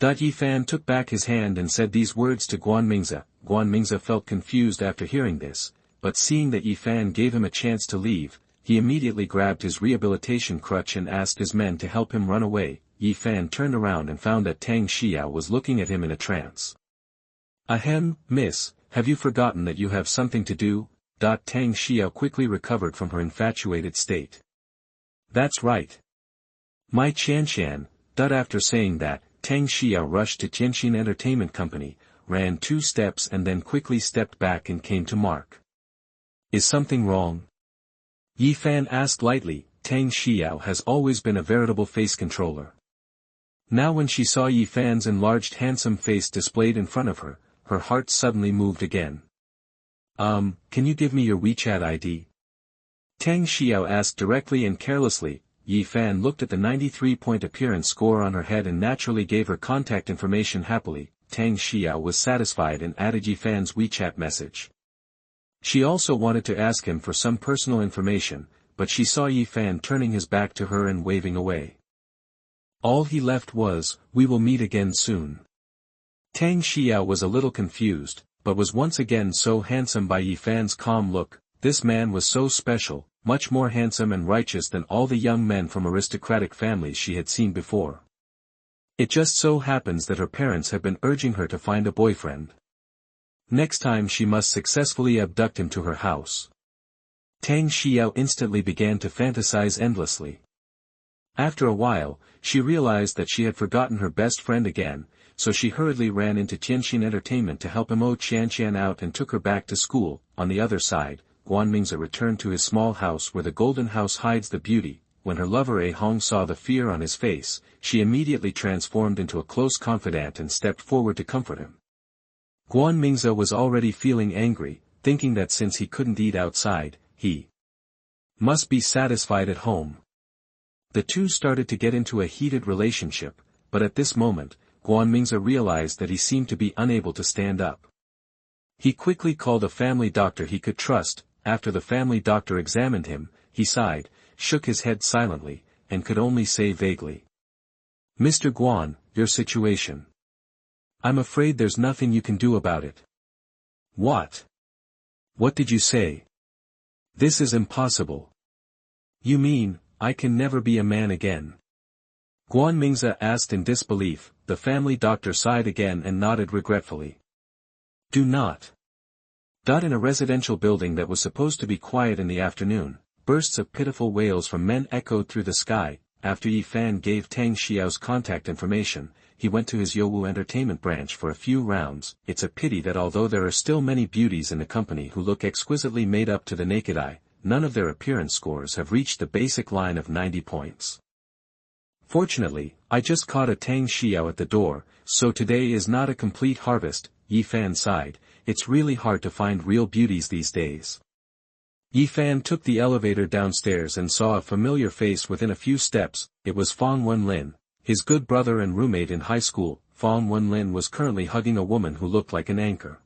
[SPEAKER 1] Yi Fan took back his hand and said these words to Guanming's. Guanming's felt confused after hearing this, but seeing that Yi Fan gave him a chance to leave, he immediately grabbed his rehabilitation crutch and asked his men to help him run away. Yi Fan turned around and found that Tang Xiao was looking at him in a trance. Ahem, miss, have you forgotten that you have something to do? Tang Xiao quickly recovered from her infatuated state. That's right. My Qianshan. After saying that, Tang Xiao rushed to Tianjin Entertainment Company, ran 2 steps and then quickly stepped back and came to Mark. Is something wrong? Yi Fan asked lightly. Tang Xiao has always been a veritable face controller. Now when she saw Yi Fan's enlarged handsome face displayed in front of her, her heart suddenly moved again. Can you give me your WeChat ID? Tang Xiao asked directly and carelessly. Yi Fan looked at the 93-point appearance score on her head and naturally gave her contact information happily. Tang Xiao was satisfied and added Yi Fan's WeChat message. She also wanted to ask him for some personal information, but she saw Yi Fan turning his back to her and waving away. All he left was, "We will meet again soon." Tang Xiao was a little confused, but was once again so handsome by Yi Fan's calm look. This man was so special, much more handsome and righteous than all the young men from aristocratic families she had seen before. It just so happens that her parents have been urging her to find a boyfriend. Next time she must successfully abduct him to her house. Tang Xiao instantly began to fantasize endlessly. After a while, she realized that she had forgotten her best friend again, so she hurriedly ran into Tianjin Entertainment to help Mo Qianqian out and took her back to school. On the other side, Guanmingzi returned to his small house where the golden house hides the beauty. When her lover A Hong saw the fear on his face, she immediately transformed into a close confidant and stepped forward to comfort him. Guanmingzi was already feeling angry, thinking that since he couldn't eat outside, he must be satisfied at home. The two started to get into a heated relationship, but at this moment, Guanmingzi realized that he seemed to be unable to stand up. He quickly called a family doctor he could trust. After the family doctor examined him, he sighed, shook his head silently, and could only say vaguely, "Mr. Guan, your situation. I'm afraid there's nothing you can do about it." "What? What did you say? This is impossible." "You mean, I can never be a man again?" Guanmingzi asked in disbelief. The family doctor sighed again and nodded regretfully. "Do not." In a residential building that was supposed to be quiet in the afternoon, bursts of pitiful wails from men echoed through the sky. After Yi Fan gave Tang Xiao's contact information, he went to his Youwu entertainment branch for a few rounds. It's a pity that although there are still many beauties in the company who look exquisitely made up to the naked eye, none of their appearance scores have reached the basic line of 90 points. Fortunately, I just caught a Tang Xiao at the door, so today is not a complete harvest. Yi Fan sighed. It's really hard to find real beauties these days. Yi Fan took the elevator downstairs and saw a familiar face within a few steps. It was Fang Wenlin, his good brother and roommate in high school. Fang Wenlin was currently hugging a woman who looked like an anchor.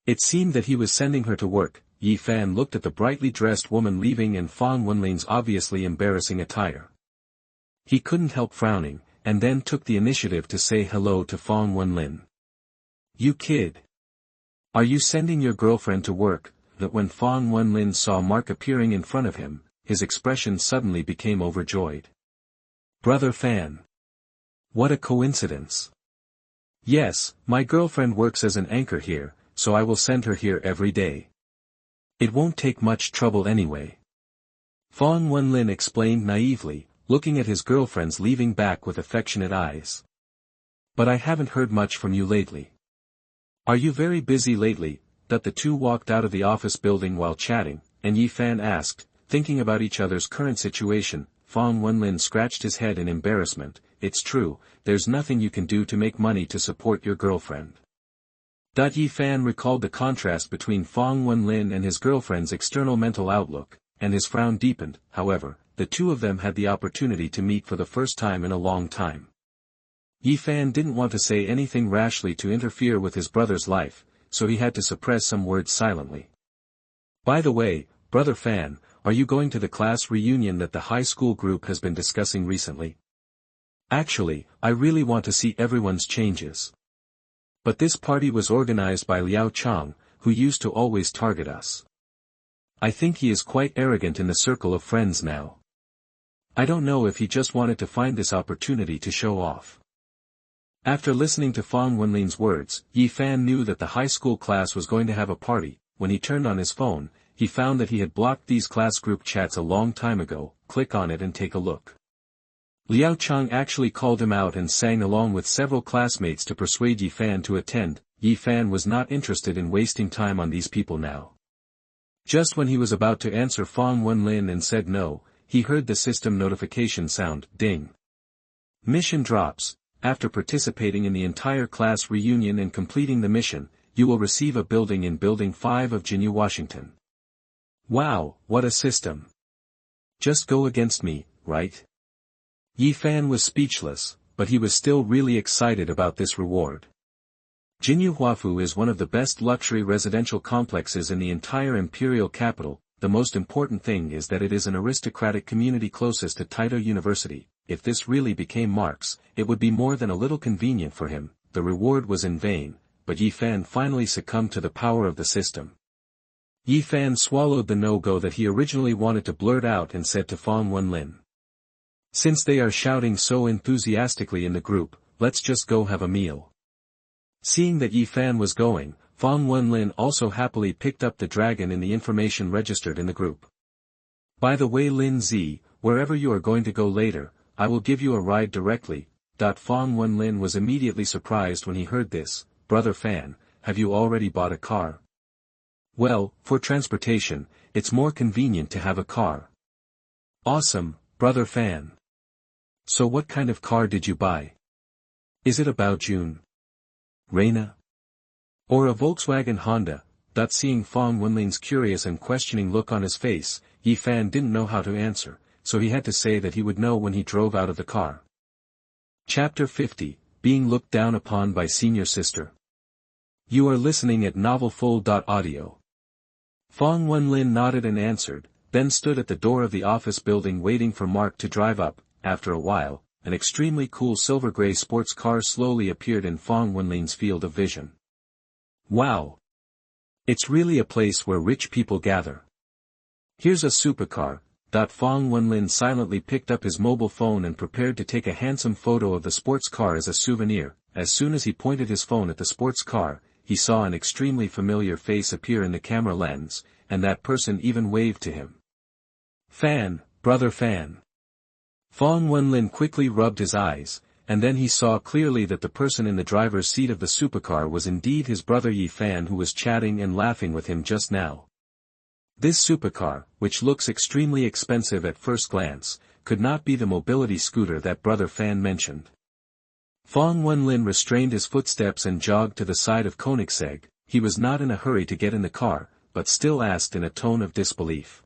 [SPEAKER 1] It seemed that he was sending her to work. Yi Fan looked at the brightly dressed woman leaving and Fang Wenlin's obviously embarrassing attire. He couldn't help frowning, and then took the initiative to say hello to Fang Wenlin. "You kid. Are you sending your girlfriend to work?" That when Fang Wenlin saw Mark appearing in front of him, his expression suddenly became overjoyed. "Brother Fan. What a coincidence." "Yes, my girlfriend works as an anchor here, so I will send her here every day. It won't take much trouble anyway." Fang Wenlin explained naively, looking at his girlfriend's leaving back with affectionate eyes. "But I haven't heard much from you lately. Are you very busy lately?" The two walked out of the office building while chatting, and Yi Fan asked, thinking about each other's current situation. Fang Wenlin scratched his head in embarrassment. "It's true, there's nothing you can do to make money to support your girlfriend." Yi Fan recalled the contrast between Fang Wenlin and his girlfriend's external mental outlook, and his frown deepened. However, the two of them had the opportunity to meet for the first time in a long time. Yi Fan didn't want to say anything rashly to interfere with his brother's life, so he had to suppress some words silently. "By the way, Brother Fan, are you going to the class reunion that the high school group has been discussing recently? Actually, I really want to see everyone's changes. But this party was organized by Liao Chang, who used to always target us. I think he is quite arrogant in the circle of friends now. I don't know if he just wanted to find this opportunity to show off." After listening to Fang Wenlin's words, Yi Fan knew that the high school class was going to have a party. When he turned on his phone, he found that he had blocked these class group chats a long time ago. Click on it and take a look. Liao Chang actually called him out and sang along with several classmates to persuade Yi Fan to attend. Yi Fan was not interested in wasting time on these people now. Just when he was about to answer Fang Wenlin and said no, he heard the system notification sound, ding. Mission drops. After participating in the entire class reunion and completing the mission, you will receive a building in Building 5 of Jinyu, Washington. Wow, what a system. Just go against me, right? Yi Fan was speechless, but he was still really excited about this reward. Jinyu Huafu is one of the best luxury residential complexes in the entire imperial capital. The most important thing is that it is an aristocratic community closest to Taito University. If this really became Mark's, it would be more than a little convenient for him. The reward was in vain, but Yi Fan finally succumbed to the power of the system. Yi Fan swallowed the no-go that he originally wanted to blurt out and said to Fang Wenlin. Since they are shouting so enthusiastically in the group, let's just go have a meal. Seeing that Yi Fan was going, Fang Wenlin also happily picked up the dragon in the information registered in the group. By the way, Lin Zi, wherever you are going to go later, I will give you a ride directly. Fang Wenlin was immediately surprised when he heard this. Brother Fan, have you already bought a car? Well, for transportation, it's more convenient to have a car. Awesome, Brother Fan. So what kind of car did you buy? Is it a Baojun? Reina? Or a Volkswagen Honda? Seeing Fang Wenlin's curious and questioning look on his face, Yi Fan didn't know how to answer, so he had to say that he would know when he drove out of the car. Chapter 50, Being Looked Down Upon by Senior Sister. You are listening at novelfull.audio. Fang Wenlin nodded and answered, then stood at the door of the office building waiting for Mark to drive up. After a while, an extremely cool silver-gray sports car slowly appeared in Fang Wenlin's field of vision. Wow! It's really a place where rich people gather. Here's a supercar. Fang Wenlin silently picked up his mobile phone and prepared to take a handsome photo of the sports car as a souvenir. As soon as he pointed his phone at the sports car, he saw an extremely familiar face appear in the camera lens, and that person even waved to him. Fan, Brother Fan. Fang Wenlin quickly rubbed his eyes, and then he saw clearly that the person in the driver's seat of the supercar was indeed his brother Yi Fan, who was chatting and laughing with him just now. This supercar, which looks extremely expensive at first glance, could not be the mobility scooter that Brother Fan mentioned. Fang Wenlin restrained his footsteps and jogged to the side of Koenigsegg. He was not in a hurry to get in the car, but still asked in a tone of disbelief.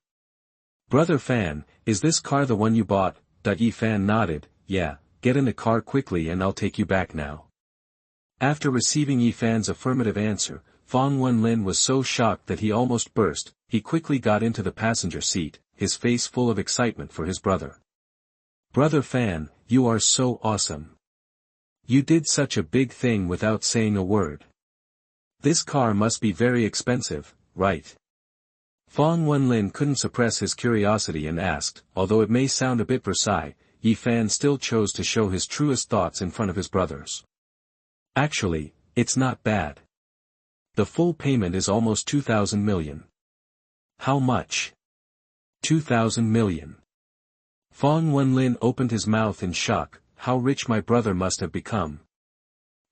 [SPEAKER 1] Brother Fan, is this car the one you bought? Yi Fan nodded. Yeah, get in the car quickly and I'll take you back now. After receiving Yi Fan's affirmative answer, Fang Wenlin was so shocked that he almost burst. He quickly got into the passenger seat, his face full of excitement for his brother. Brother Fan, you are so awesome. You did such a big thing without saying a word. This car must be very expensive, right? Fang Wenlin couldn't suppress his curiosity and asked. Although it may sound a bit Versailles, Yi Fan still chose to show his truest thoughts in front of his brothers. Actually, it's not bad. The full payment is almost 2,000 million. How much? 2,000 million. Fang Wenlin opened his mouth in shock. How rich my brother must have become.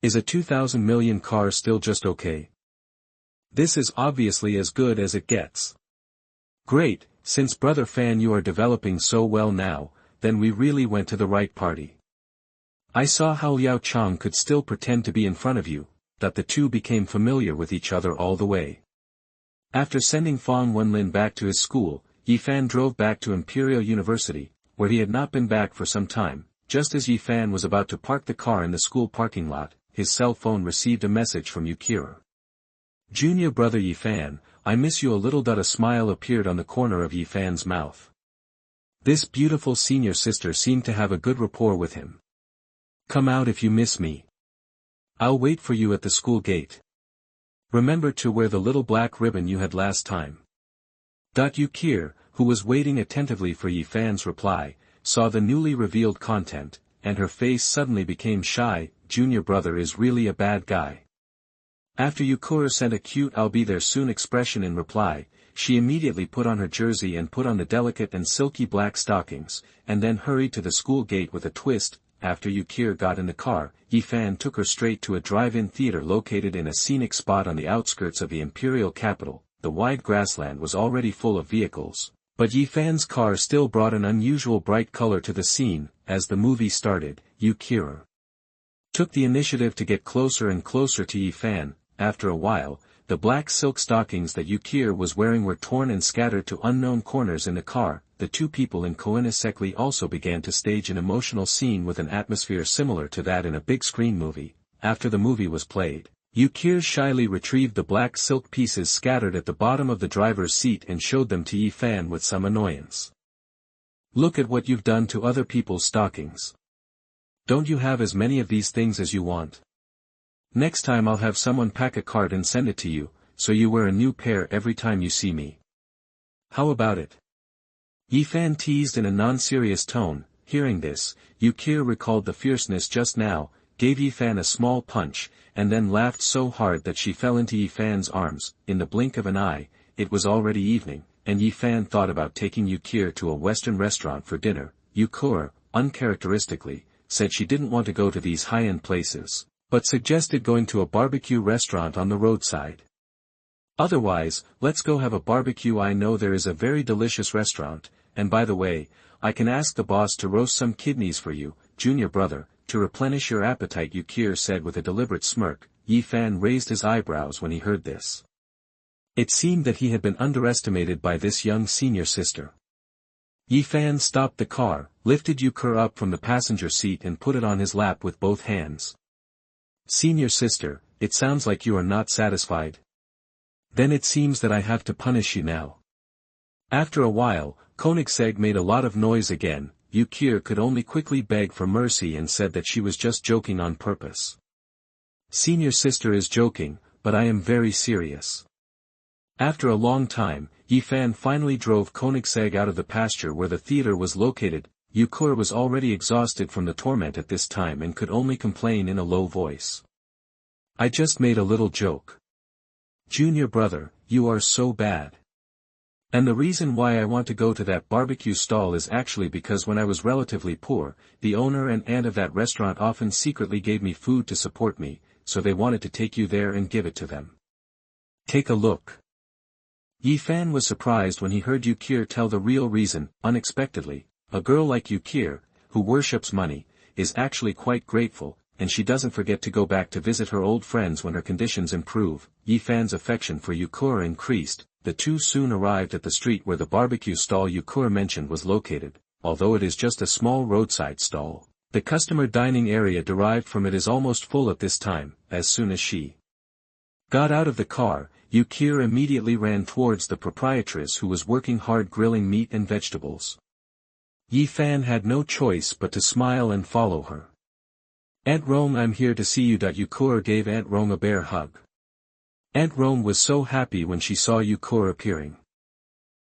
[SPEAKER 1] Is a 2,000 million car still just okay? This is obviously as good as it gets. Great, since Brother Fan you are developing so well now, then we really went to the right party. I saw how Liao Chang could still pretend to be in front of you, that the two became familiar with each other all the way. After sending Fang Wenlin back to his school, Yi Fan drove back to Imperial University, where he had not been back for some time. Just as Yi Fan was about to park the car in the school parking lot, his cell phone received a message from Yukira. Junior brother Yi Fan, I miss you a little. A smile appeared on the corner of Yi Fan's mouth. This beautiful senior sister seemed to have a good rapport with him. Come out if you miss me. I'll wait for you at the school gate. Remember to wear the little black ribbon you had last time. Yukira, who was waiting attentively for Yi Fan's reply, saw the newly revealed content, and her face suddenly became shy. Junior brother is really a bad guy. After Yukira sent a cute "I'll be there soon" expression in reply, she immediately put on her jersey and put on the delicate and silky black stockings, and then hurried to the school gate with a twist. After Yukir got in the car, Yifan took her straight to a drive-in theater located in a scenic spot on the outskirts of the imperial capital. The wide grassland was already full of vehicles, but Yifan's car still brought an unusual bright color to the scene. As the movie started, Yukir took the initiative to get closer and closer to Yifan. After a while, the black silk stockings that Yukir was wearing were torn and scattered to unknown corners in the car. The two people in Koenigsegg also began to stage an emotional scene with an atmosphere similar to that in a big screen movie. After the movie was played, Yukir shyly retrieved the black silk pieces scattered at the bottom of the driver's seat and showed them to Yifan with some annoyance. "Look at what you've done to other people's stockings. Don't you have as many of these things as you want? Next time I'll have someone pack a cart and send it to you, so you wear a new pair every time you see me. How about it?" Yifan teased in a non-serious tone. Hearing this, Yukir recalled the fierceness just now, gave Yifan a small punch, and then laughed so hard that she fell into Yifan's arms. In the blink of an eye, it was already evening, and Yifan thought about taking Yukir to a Western restaurant for dinner. Yukir, uncharacteristically, said she didn't want to go to these high-end places, but suggested going to a barbecue restaurant on the roadside. "Otherwise, let's go have a barbecue. I know there is a very delicious restaurant, and by the way, I can ask the boss to roast some kidneys for you, junior brother, to replenish your appetite," Yukir said with a deliberate smirk. Yifan raised his eyebrows when he heard this. It seemed that he had been underestimated by this young senior sister. Yifan stopped the car, lifted Yukir up from the passenger seat and put it on his lap with both hands. "Senior sister, it sounds like you are not satisfied. Then it seems that I have to punish you now." After a while, Koenigsegg made a lot of noise again. Yukir could only quickly beg for mercy and said that she was just joking on purpose. "Senior sister is joking, but I am very serious." After a long time, Yifan finally drove Koenigsegg out of the pasture where the theater was located. Yukir was already exhausted from the torment at this time and could only complain in a low voice. "I just made a little joke. Junior brother, you are so bad. And the reason why I want to go to that barbecue stall is actually because when I was relatively poor, the owner and aunt of that restaurant often secretly gave me food to support me, so they wanted to take you there and give it to them. Take a look." Yifan was surprised when he heard Yukir tell the real reason. Unexpectedly, a girl like Yukir, who worships money, is actually quite grateful, and she doesn't forget to go back to visit her old friends when her conditions improve. Yifan's affection for Yukir increased. The two soon arrived at the street where the barbecue stall Yukir mentioned was located. Although it is just a small roadside stall, the customer dining area derived from it is almost full at this time. As soon as she got out of the car, Yukir immediately ran towards the proprietress who was working hard grilling meat and vegetables. Yifan had no choice but to smile and follow her. "Aunt Rome, I'm here to see you." Yukir gave Aunt Rome a bear hug. Aunt Rome was so happy when she saw Yukir appearing.